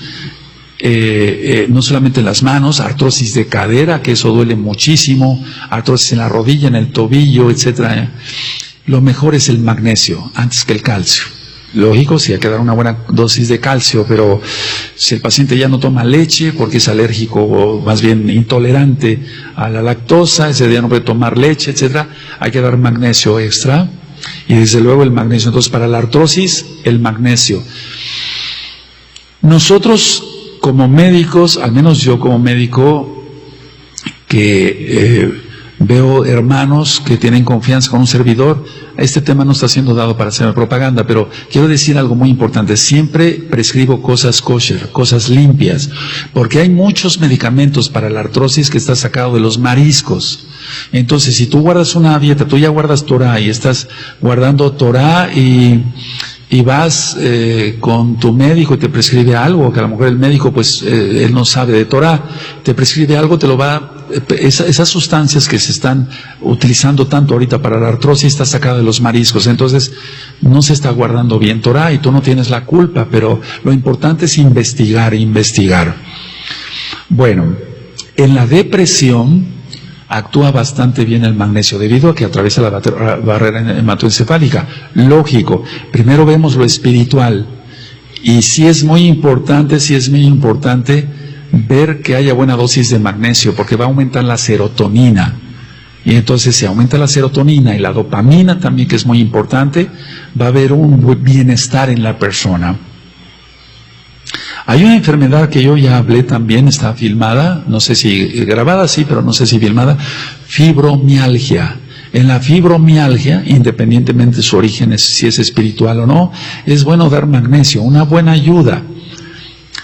no solamente en las manos, artrosis de cadera, que eso duele muchísimo, artrosis en la rodilla, en el tobillo, etc. Lo mejor es el magnesio antes que el calcio. Lógico, si hay que dar una buena dosis de calcio, pero si el paciente ya no toma leche porque es alérgico o más bien intolerante a la lactosa, ese día no puede tomar leche, etcétera, hay que dar magnesio extra y desde luego el magnesio. Entonces, para la artrosis, el magnesio. Nosotros como médicos, al menos yo como médico, que veo hermanos que tienen confianza con un servidor, este tema no está siendo dado para hacer propaganda, pero quiero decir algo muy importante. Siempre prescribo cosas kosher, cosas limpias, porque hay muchos medicamentos para la artrosis que está sacado de los mariscos. Entonces, si tú guardas una dieta, tú ya guardas Torah y estás guardando Torah y vas con tu médico y te prescribe algo, que a lo mejor el médico pues él no sabe de Torah, te prescribe algo, te lo va, esas sustancias que se están utilizando tanto ahorita para la artrosis está sacada de los mariscos, entonces no se está guardando bien Torah y tú no tienes la culpa, pero lo importante es investigar. Bueno, en la depresión actúa bastante bien el magnesio, debido a que atraviesa la barrera hematoencefálica. Lógico, primero vemos lo espiritual, y sí es muy importante ver que haya buena dosis de magnesio, porque va a aumentar la serotonina, y entonces si aumenta la serotonina y la dopamina también, que es muy importante, va a haber un bienestar en la persona. Hay una enfermedad que yo ya hablé también, está filmada, no sé si grabada, sí, pero no sé si filmada, fibromialgia. En la fibromialgia, independientemente de su origen, si es espiritual o no, es bueno dar magnesio, una buena ayuda.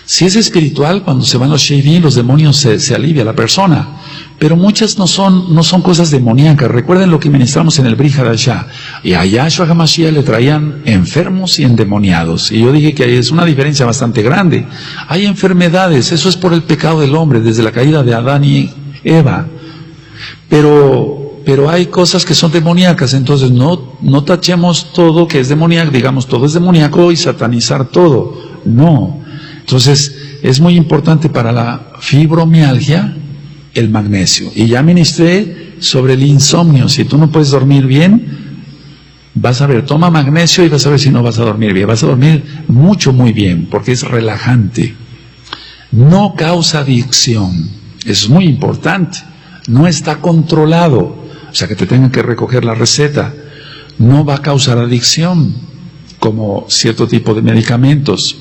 Si es espiritual, cuando se van los sheiví, los demonios se alivia la persona. Pero muchas no son cosas demoníacas. Recuerden lo que ministramos en el Brit Hadashah. Y a Yahshua HaMashiach le traían enfermos y endemoniados. Y yo dije que es una diferencia bastante grande. Hay enfermedades, eso es por el pecado del hombre, desde la caída de Adán y Eva. Pero pero hay cosas que son demoníacas, entonces no tachemos todo que es demoníaco, digamos todo es demoníaco y satanizar todo. No. Entonces, es muy importante para la fibromialgia el magnesio. Y ya ministré sobre el insomnio. Si tú no puedes dormir bien, vas a ver, toma magnesio y vas a ver si no vas a dormir bien. Vas a dormir muy bien, porque es relajante. No causa adicción. Eso es muy importante. No está controlado. O sea, que te tengan que recoger la receta. No va a causar adicción, como cierto tipo de medicamentos.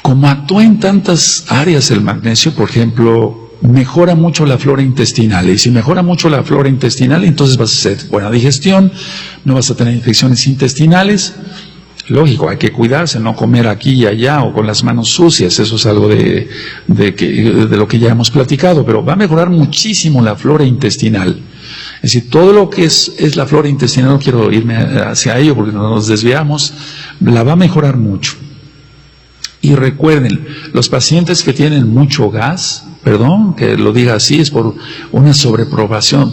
Como actúa en tantas áreas el magnesio, por ejemplo, mejora mucho la flora intestinal. Y si mejora mucho la flora intestinal, entonces vas a hacer buena digestión, no vas a tener infecciones intestinales. Lógico, hay que cuidarse, no comer aquí y allá o con las manos sucias. Eso es algo de lo que ya hemos platicado, pero va a mejorar muchísimo la flora intestinal. Es decir, todo lo que es la flora intestinal, no quiero irme hacia ello porque nos desviamos, la va a mejorar mucho. Y recuerden, los pacientes que tienen mucho gas, que lo diga así, es por una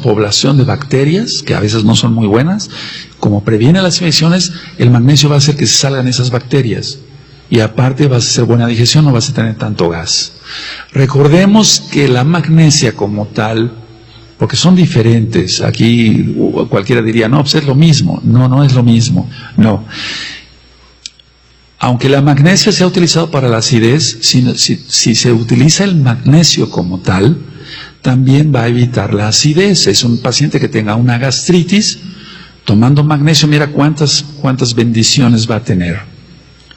población de bacterias, que a veces no son muy buenas. Como previene las infecciones, el magnesio va a hacer que se salgan esas bacterias. Y aparte vas a hacer buena digestión, no vas a tener tanto gas. Recordemos que la magnesia como tal, porque son diferentes, aquí cualquiera diría, no, pues es lo mismo. No es lo mismo, no. Aunque la magnesia se ha utilizado para la acidez, si se utiliza el magnesio como tal, también va a evitar la acidez. Es un paciente que tenga una gastritis, tomando magnesio, mira cuántas bendiciones va a tener.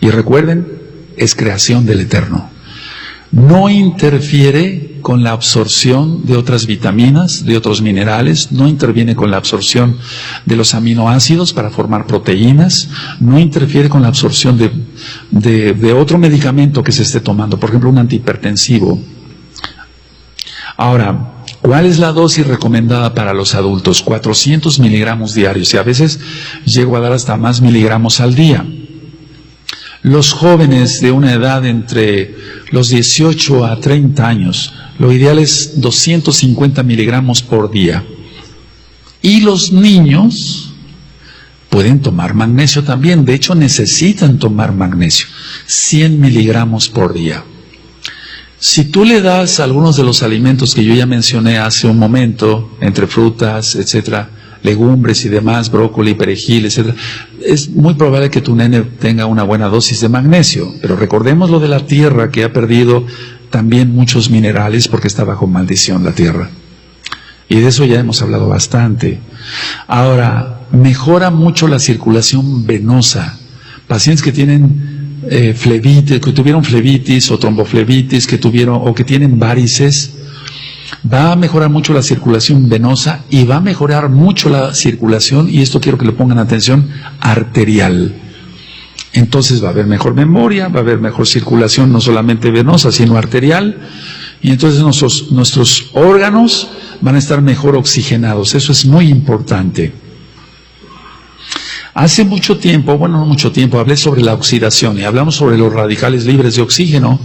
Y recuerden, es creación del Eterno. No interfiere con la absorción de otras vitaminas, de otros minerales, no interviene con la absorción de los aminoácidos para formar proteínas, no interfiere con la absorción de otro medicamento que se esté tomando, por ejemplo un antihipertensivo. Ahora, ¿cuál es la dosis recomendada para los adultos? 400 miligramos diarios, y a veces llego a dar hasta más miligramos al día. Los jóvenes de una edad entre los 18 a 30 años, lo ideal es 250 miligramos por día. Y los niños pueden tomar magnesio también, de hecho necesitan tomar magnesio, 100 miligramos por día. Si tú le das algunos de los alimentos que yo ya mencioné hace un momento, entre frutas, etcétera, legumbres y demás, brócoli, perejil, etcétera, es muy probable que tu nene tenga una buena dosis de magnesio. Pero recordemos lo de la tierra, que ha perdido también muchos minerales porque está bajo maldición la tierra. Y de eso ya hemos hablado bastante. Ahora, mejora mucho la circulación venosa. Pacientes que tienen flebitis, que tuvieron flebitis o tromboflebitis, que tienen varices, va a mejorar mucho la circulación venosa y va a mejorar mucho la circulación, y esto quiero que le pongan atención, arterial. Entonces va a haber mejor memoria, va a haber mejor circulación, no solamente venosa, sino arterial, y entonces nuestros órganos van a estar mejor oxigenados. Eso es muy importante. Hace mucho tiempo, no mucho tiempo, hablé sobre la oxidación y hablamos sobre los radicales libres de oxígeno,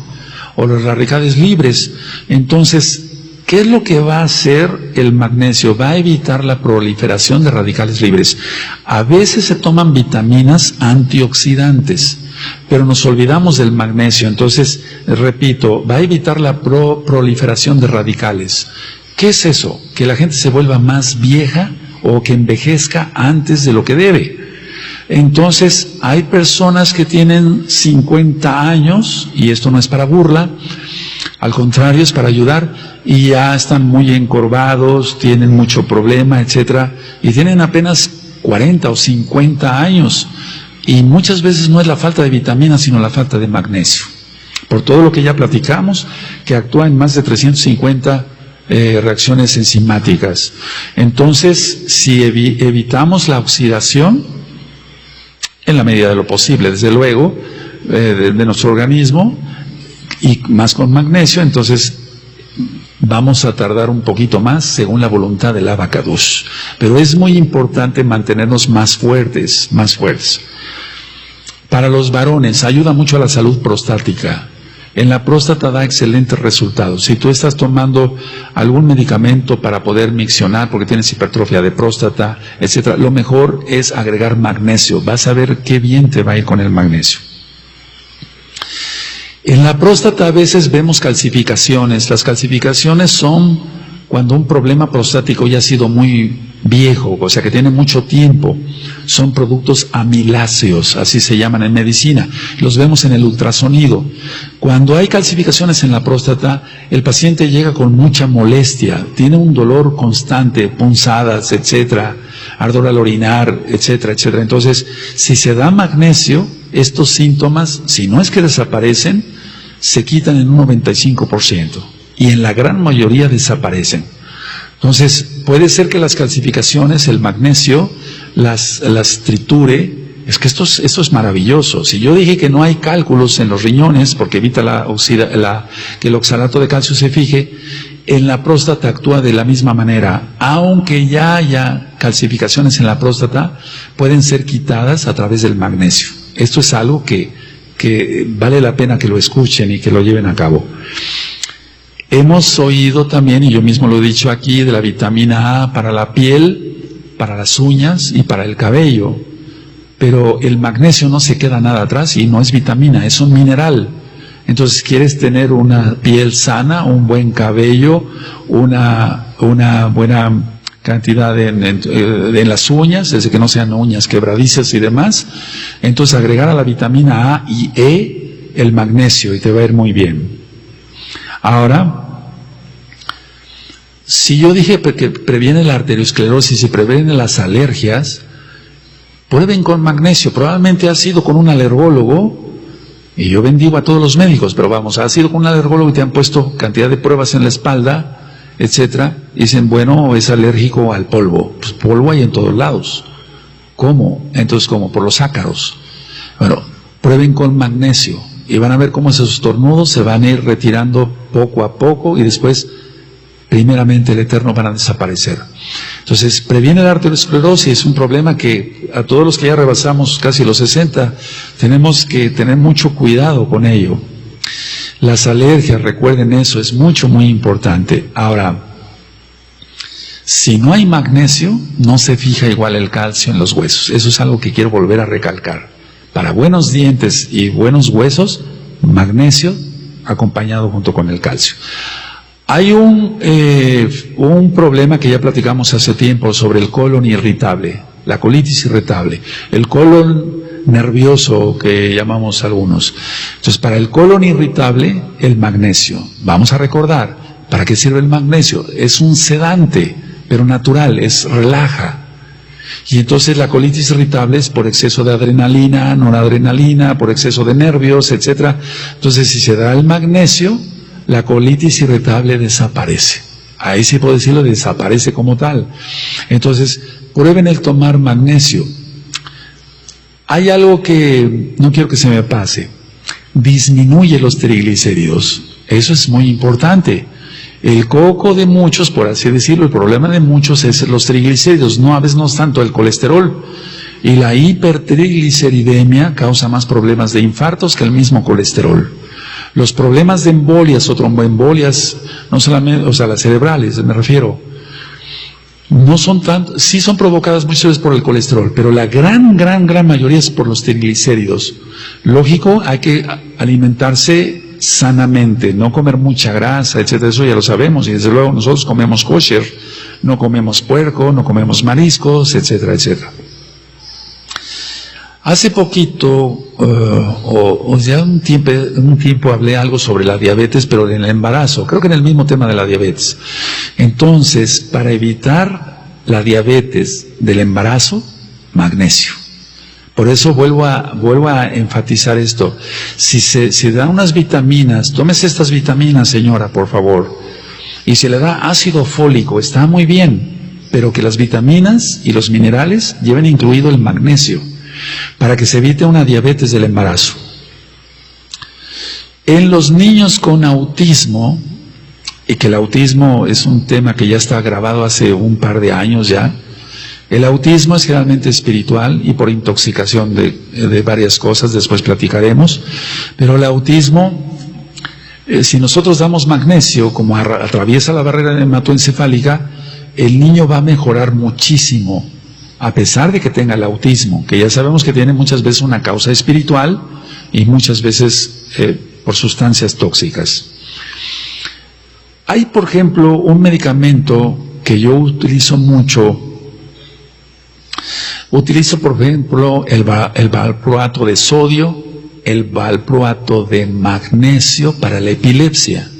o los radicales libres. Entonces, ¿qué es lo que va a hacer el magnesio? Va a evitar la proliferación de radicales libres. A veces se toman vitaminas antioxidantes, pero nos olvidamos del magnesio. Entonces, repito, va a evitar la proliferación de radicales. ¿Qué es eso? Que la gente se vuelva más vieja o que envejezca antes de lo que debe. Entonces, hay personas que tienen 50 años, y esto no es para burla, al contrario, es para ayudar, y ya están muy encorvados, tienen mucho problema, etcétera, y tienen apenas 40 o 50 años, y muchas veces no es la falta de vitaminas, sino la falta de magnesio. Por todo lo que ya platicamos, que actúa en más de 350 reacciones enzimáticas. Entonces, si evitamos la oxidación, en la medida de lo posible, desde luego, de nuestro organismo, y más con magnesio, entonces vamos a tardar un poquito más según la voluntad del Abacadush. Pero es muy importante mantenernos más fuertes, más fuertes. Para los varones, ayuda mucho a la salud prostática. En la próstata da excelentes resultados. Si tú estás tomando algún medicamento para poder miccionar porque tienes hipertrofia de próstata, etcétera, lo mejor es agregar magnesio. Vas a ver qué bien te va a ir con el magnesio. En la próstata a veces vemos calcificaciones. Las calcificaciones son cuando un problema prostático ya ha sido muy viejo, o sea que tiene mucho tiempo. Son productos amiláceos, así se llaman en medicina. Los vemos en el ultrasonido. Cuando hay calcificaciones en la próstata, el paciente llega con mucha molestia, tiene un dolor constante, punzadas, etcétera, ardor al orinar, etcétera, etcétera. Entonces, si se da magnesio, estos síntomas, si no es que desaparecen, se quitan en un 95%. Y en la gran mayoría desaparecen. Entonces, puede ser que las calcificaciones, el magnesio, las triture. Es que esto es maravilloso. Si yo dije que no hay cálculos en los riñones, porque evita que el oxalato de calcio se fije, en la próstata actúa de la misma manera. Aunque ya haya calcificaciones en la próstata, pueden ser quitadas a través del magnesio. Esto es algo que vale la pena que lo escuchen y que lo lleven a cabo. Hemos oído también, y yo mismo lo he dicho aquí, de la vitamina A para la piel, para las uñas y para el cabello. Pero el magnesio no se queda nada atrás y no es vitamina, es un mineral. Entonces, ¿quieres tener una piel sana, un buen cabello, una buena cantidad en las uñas, desde que no sean uñas quebradizas y demás? Entonces, agregar a la vitamina A y E el magnesio y te va a ir muy bien. Ahora, si yo dije que previene la arteriosclerosis y previene las alergias, prueben con magnesio. Probablemente has ido con un alergólogo, y yo bendigo a todos los médicos, pero vamos, has ido con un alergólogo y te han puesto cantidad de pruebas en la espalda, etcétera, y dicen, bueno, es alérgico al polvo. Pues polvo hay en todos lados. ¿Cómo? Entonces, ¿cómo? Por los ácaros. Bueno, prueben con magnesio. Y van a ver cómo esos estornudos se van a ir retirando poco a poco y después, primeramente, el eterno van a desaparecer. Entonces, previene la arteriosclerosis, es un problema que a todos los que ya rebasamos casi los 60, tenemos que tener mucho cuidado con ello. Las alergias, recuerden eso, es muy importante. Ahora, si no hay magnesio, no se fija igual el calcio en los huesos. Eso es algo que quiero volver a recalcar. Para buenos dientes y buenos huesos, magnesio acompañado junto con el calcio. Hay un problema que ya platicamos hace tiempo sobre el colon irritable, la colitis irritable, el colon nervioso que llamamos algunos. Entonces, para el colon irritable, el magnesio. Vamos a recordar, ¿para qué sirve el magnesio? Es un sedante, pero natural, relaja. Y entonces la colitis irritable es por exceso de adrenalina, noradrenalina, por exceso de nervios, etcétera. Entonces, si se da el magnesio, la colitis irritable desaparece. Ahí sí puedo decirlo, desaparece como tal. Entonces, prueben el tomar magnesio. Hay algo que no quiero que se me pase. Disminuye los triglicéridos. Eso es muy importante. El coco de muchos, por así decirlo, el problema de muchos es los triglicéridos, a veces no es tanto el colesterol. Y la hipertrigliceridemia causa más problemas de infartos que el mismo colesterol. Los problemas de embolias o tromboembolias, no solamente, o sea, las cerebrales, me refiero, no son tanto, sí son provocadas muchas veces por el colesterol, pero la gran mayoría es por los triglicéridos. Lógico, hay que alimentarse sanamente, no comer mucha grasa, etcétera, eso ya lo sabemos, y desde luego nosotros comemos kosher, no comemos puerco, no comemos mariscos, etcétera, etcétera. Hace poquito, ya un tiempo hablé algo sobre la diabetes, pero en el embarazo, creo que en el mismo tema de la diabetes. Entonces, para evitar la diabetes del embarazo, magnesio. Por eso vuelvo a enfatizar esto. Si se da unas vitaminas, tómese estas vitaminas, señora, por favor. Y si le da ácido fólico, está muy bien, pero que las vitaminas y los minerales lleven incluido el magnesio, para que se evite una diabetes del embarazo. En los niños con autismo, y que el autismo es un tema que ya está grabado hace un par de años ya, el autismo es generalmente espiritual y por intoxicación de varias cosas, después platicaremos, pero el autismo Si nosotros damos magnesio, como atraviesa la barrera hematoencefálica, el niño va a mejorar muchísimo, a pesar de que tenga el autismo, que ya sabemos que tiene muchas veces una causa espiritual y muchas veces por sustancias tóxicas. Hay, por ejemplo, un medicamento que yo utilizo mucho. Utilizo, por ejemplo, el valproato de sodio, el valproato de magnesio para la epilepsia.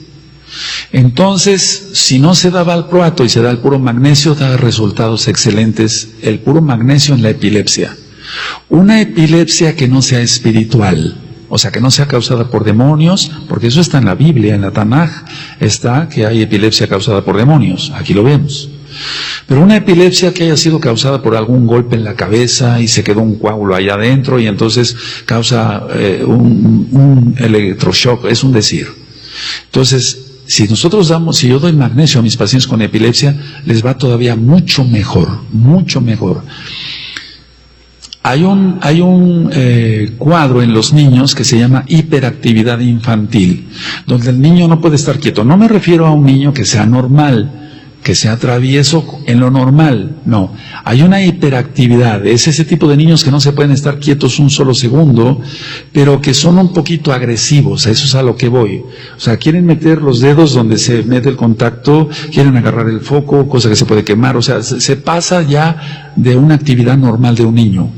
Entonces, si no se da valproato y se da el puro magnesio, da resultados excelentes el puro magnesio en la epilepsia. Una epilepsia que no sea espiritual, o sea, que no sea causada por demonios, porque eso está en la Biblia, en la Tanaj, está que hay epilepsia causada por demonios, aquí lo vemos. Pero una epilepsia que haya sido causada por algún golpe en la cabeza y se quedó un coágulo allá adentro y entonces causa un electroshock, es un decir. Entonces, si yo doy magnesio a mis pacientes con epilepsia, les va todavía mucho mejor, mucho mejor. Hay un cuadro en los niños que se llama hiperactividad infantil, donde el niño no puede estar quieto. No me refiero a un niño que sea normal, que sea travieso en lo normal, no. Hay una hiperactividad, es ese tipo de niños que no se pueden estar quietos un solo segundo, pero que son un poquito agresivos, a eso es a lo que voy. O sea, quieren meter los dedos donde se mete el contacto, quieren agarrar el foco, cosa que se puede quemar, o sea, se pasa ya de una actividad normal de un niño.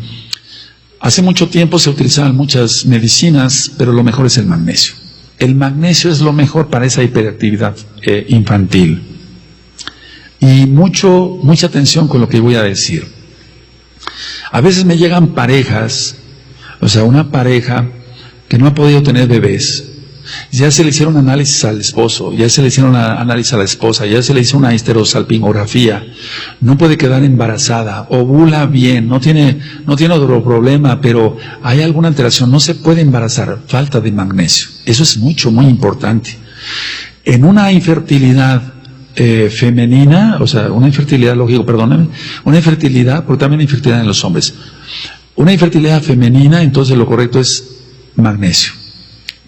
Hace mucho tiempo se utilizaban muchas medicinas, pero lo mejor es el magnesio. El magnesio es lo mejor para esa hiperactividad infantil. Y mucha atención con lo que voy a decir. A veces me llegan parejas, o sea, una pareja que no ha podido tener bebés. Ya se le hicieron análisis al esposo, ya se le hicieron análisis a la esposa, ya se le hizo una histerosalpingografía, no puede quedar embarazada, ovula bien, no tiene otro problema, pero hay alguna alteración, no se puede embarazar, falta de magnesio. Eso es muy importante. En una infertilidad femenina, o sea, una infertilidad, una infertilidad, porque también hay infertilidad en los hombres. Una infertilidad femenina, entonces lo correcto es magnesio.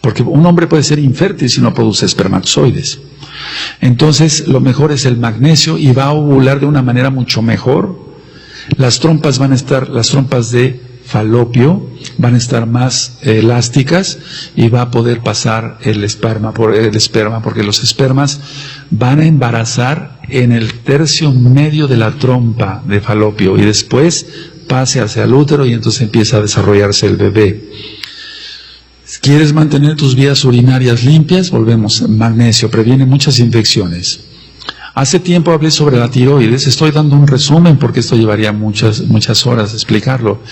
Porque un hombre puede ser infértil si no produce espermatozoides. Entonces, lo mejor es el magnesio y va a ovular de una manera mucho mejor. Las trompas de falopio van a estar más elásticas y va a poder pasar el esperma, porque los espermas van a embarazar en el tercio medio de la trompa de falopio y después pase hacia el útero y entonces empieza a desarrollarse el bebé. ¿Quieres mantener tus vías urinarias limpias? Volvemos, magnesio, previene muchas infecciones. Hace tiempo hablé sobre la tiroides, estoy dando un resumen porque esto llevaría muchas horas de explicarlo.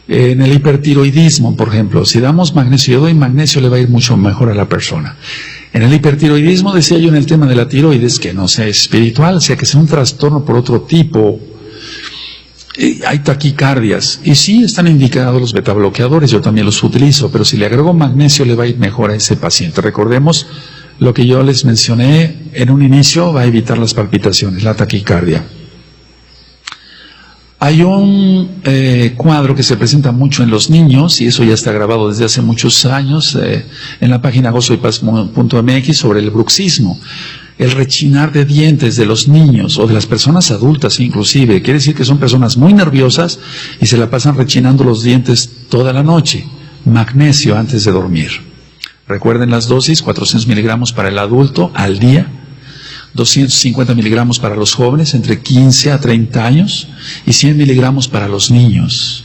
En el hipertiroidismo, por ejemplo, si damos magnesio, yo doy magnesio, le va a ir mucho mejor a la persona. En el hipertiroidismo, decía yo en el tema de la tiroides, que no sea espiritual, sea que sea un trastorno por otro tipo. Hay taquicardias, y sí están indicados los betabloqueadores, yo también los utilizo, pero si le agrego magnesio le va a ir mejor a ese paciente. Recordemos lo que yo les mencioné en un inicio, va a evitar las palpitaciones, la taquicardia. Hay un cuadro que se presenta mucho en los niños, y eso ya está grabado desde hace muchos años, en la página gozoypaz.mx sobre el bruxismo. El rechinar de dientes de los niños o de las personas adultas inclusive, quiere decir que son personas muy nerviosas y se la pasan rechinando los dientes toda la noche. Magnesio antes de dormir. Recuerden las dosis, 400 miligramos para el adulto al día, 250 miligramos para los jóvenes entre 15 a 30 años y 100 miligramos para los niños.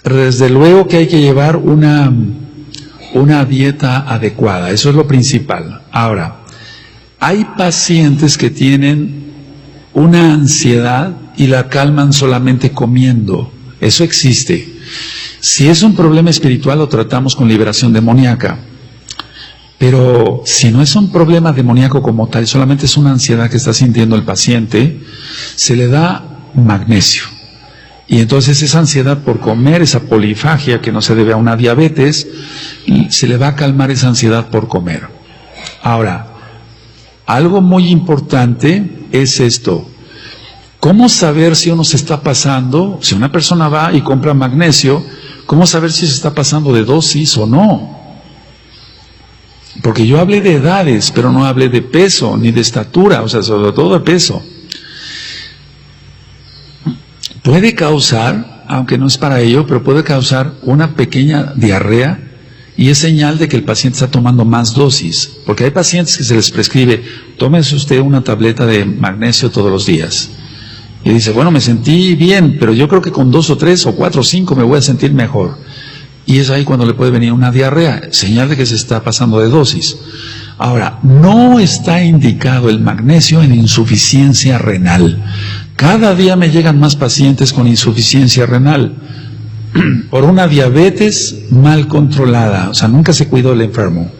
Desde luego que hay que llevar una dieta adecuada, eso es lo principal. Ahora, hay pacientes que tienen una ansiedad y la calman solamente comiendo. Eso existe. Si es un problema espiritual, lo tratamos con liberación demoníaca. Pero si no es un problema demoníaco como tal, solamente es una ansiedad que está sintiendo el paciente, se le da magnesio. Y entonces esa ansiedad por comer, esa polifagia que no se debe a una diabetes, se le va a calmar esa ansiedad por comer. Ahora, algo muy importante es esto. ¿Cómo saber si uno se está pasando? Si una persona va y compra magnesio, ¿cómo saber si se está pasando de dosis o no? Porque yo hablé de edades, pero no hablé de peso, ni de estatura, o sea, sobre todo de peso. Puede causar, aunque no es para ello, pero puede causar una pequeña diarrea y es señal de que el paciente está tomando más dosis. Porque hay pacientes que se les prescribe, tómese usted una tableta de magnesio todos los días. Y dice, bueno, me sentí bien, pero yo creo que con 2 o 3 o 4 o 5 me voy a sentir mejor. Y es ahí cuando le puede venir una diarrea, señal de que se está pasando de dosis. Ahora, no está indicado el magnesio en insuficiencia renal. Cada día me llegan más pacientes con insuficiencia renal por una diabetes mal controlada, o sea, nunca se cuidó el enfermo,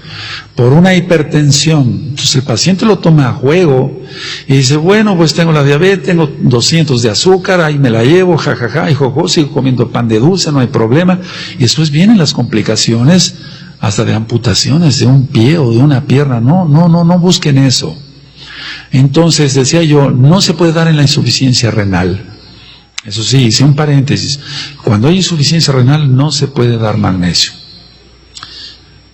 por una hipertensión. Entonces el paciente lo toma a juego y dice, bueno, pues tengo la diabetes, tengo 200 de azúcar, ahí me la llevo, jajaja, y jojo, sigo comiendo pan de dulce, no hay problema. Y después vienen las complicaciones hasta de amputaciones de un pie o de una pierna. No busquen eso. Entonces, decía yo, no se puede dar en la insuficiencia renal. Eso sí, hice un paréntesis. Cuando hay insuficiencia renal no se puede dar magnesio.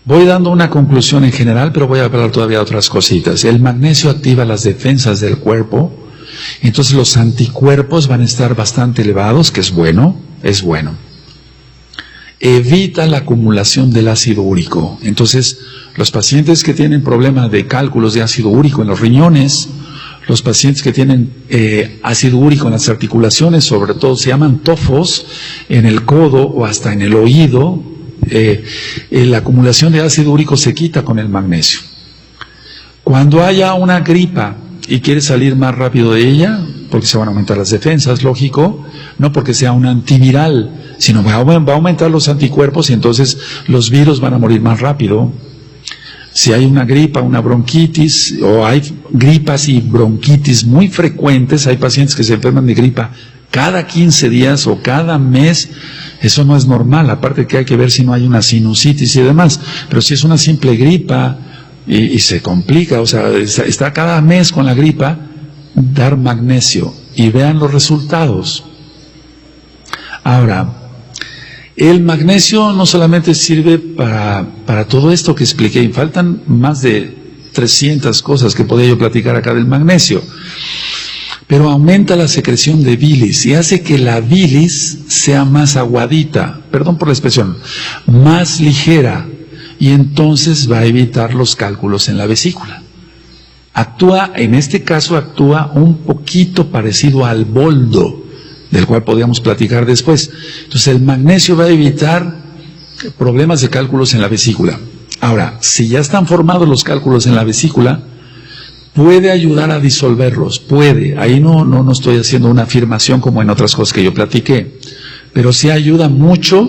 Voy dando una conclusión en general, pero voy a hablar todavía de otras cositas. El magnesio activa las defensas del cuerpo, entonces los anticuerpos van a estar bastante elevados, que es bueno. Evita la acumulación del ácido úrico. Entonces, los pacientes que tienen problemas de cálculos de ácido úrico en los riñones, los pacientes que tienen ácido úrico en las articulaciones, sobre todo se llaman tofos, en el codo o hasta en el oído, la acumulación de ácido úrico se quita con el magnesio. Cuando haya una gripa y quiere salir más rápido de ella, porque se van a aumentar las defensas, lógico, no porque sea un antiviral, sino va a aumentar los anticuerpos y entonces los virus van a morir más rápido. Si hay una gripa, una bronquitis, o hay gripas y bronquitis muy frecuentes, hay pacientes que se enferman de gripa cada 15 días o cada mes, eso no es normal, aparte que hay que ver si no hay una sinusitis y demás, pero si es una simple gripa y se complica, o sea, está cada mes con la gripa, dar magnesio y vean los resultados. Ahora, el magnesio no solamente sirve para todo esto que expliqué, faltan más de 300 cosas que podría yo platicar acá del magnesio, pero aumenta la secreción de bilis y hace que la bilis sea más aguadita, perdón por la expresión, más ligera, y entonces va a evitar los cálculos en la vesícula. En este caso actúa un poquito parecido al boldo, del cual podríamos platicar después. Entonces el magnesio va a evitar problemas de cálculos en la vesícula. Ahora, si ya están formados los cálculos en la vesícula, puede ayudar a disolverlos, puede. Ahí no estoy haciendo una afirmación como en otras cosas que yo platiqué, pero sí ayuda mucho,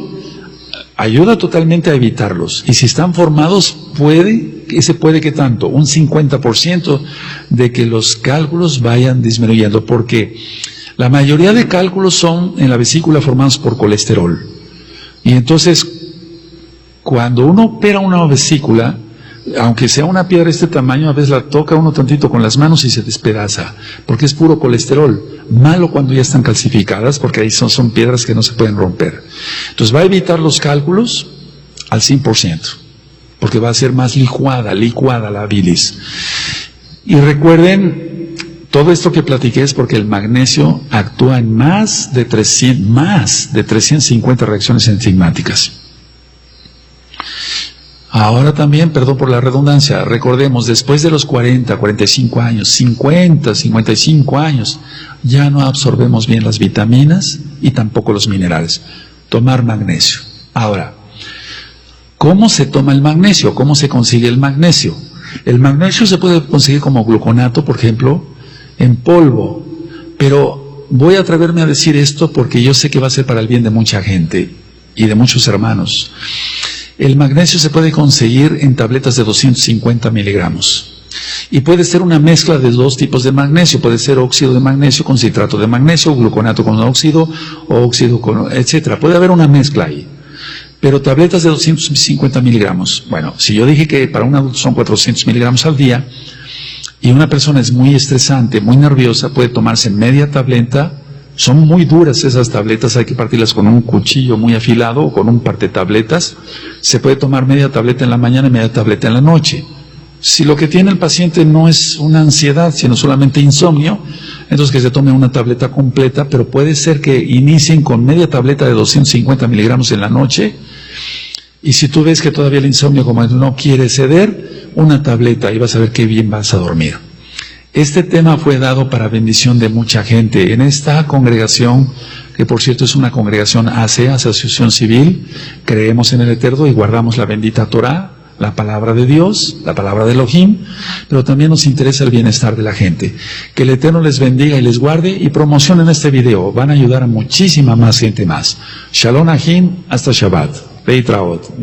ayuda totalmente a evitarlos. Y si están formados, puede que tanto, un 50% de que los cálculos vayan disminuyendo, porque la mayoría de cálculos son en la vesícula formados por colesterol. Y entonces, cuando uno opera una vesícula, aunque sea una piedra de este tamaño, a veces la toca uno tantito con las manos y se despedaza, porque es puro colesterol. Malo cuando ya están calcificadas, porque ahí son piedras que no se pueden romper. Entonces va a evitar los cálculos al 100%, porque va a ser más licuada la bilis. Y recuerden, todo esto que platiqué es porque el magnesio actúa en más de 350 reacciones enzimáticas. Ahora también, perdón por la redundancia, recordemos, después de los 40, 45 años, 50, 55 años, ya no absorbemos bien las vitaminas y tampoco los minerales. Tomar magnesio. Ahora, ¿cómo se toma el magnesio? ¿Cómo se consigue el magnesio? El magnesio se puede conseguir como gluconato, por ejemplo, en polvo, pero voy a atreverme a decir esto porque yo sé que va a ser para el bien de mucha gente y de muchos hermanos. El magnesio se puede conseguir en tabletas de 250 miligramos y puede ser una mezcla de dos tipos de magnesio, puede ser óxido de magnesio con citrato de magnesio, gluconato con óxido o óxido con etcétera, puede haber una mezcla ahí. Pero tabletas de 250 miligramos, bueno, si yo dije que para un adulto son 400 miligramos al día, y una persona es muy estresante, muy nerviosa, puede tomarse media tableta Son muy duras esas tabletas, hay que partirlas con un cuchillo muy afilado o con un partetabletas. Se puede tomar media tableta en la mañana y media tableta en la noche. Si lo que tiene el paciente no es una ansiedad, sino solamente insomnio, entonces que se tome una tableta completa, pero puede ser que inicien con media tableta de 250 miligramos en la noche. Y si tú ves que todavía el insomnio como no quiere ceder, una tableta y vas a ver qué bien vas a dormir. Este tema fue dado para bendición de mucha gente. En esta congregación, que por cierto es una congregación AC, Asociación Civil, creemos en el Eterno y guardamos la bendita Torah, la palabra de Dios, la palabra de Elohim, pero también nos interesa el bienestar de la gente. Que el Eterno les bendiga y les guarde y promocionen este video. Van a ayudar a muchísima más gente más. Shalom Ahim, hasta Shabbat. Beit Raot.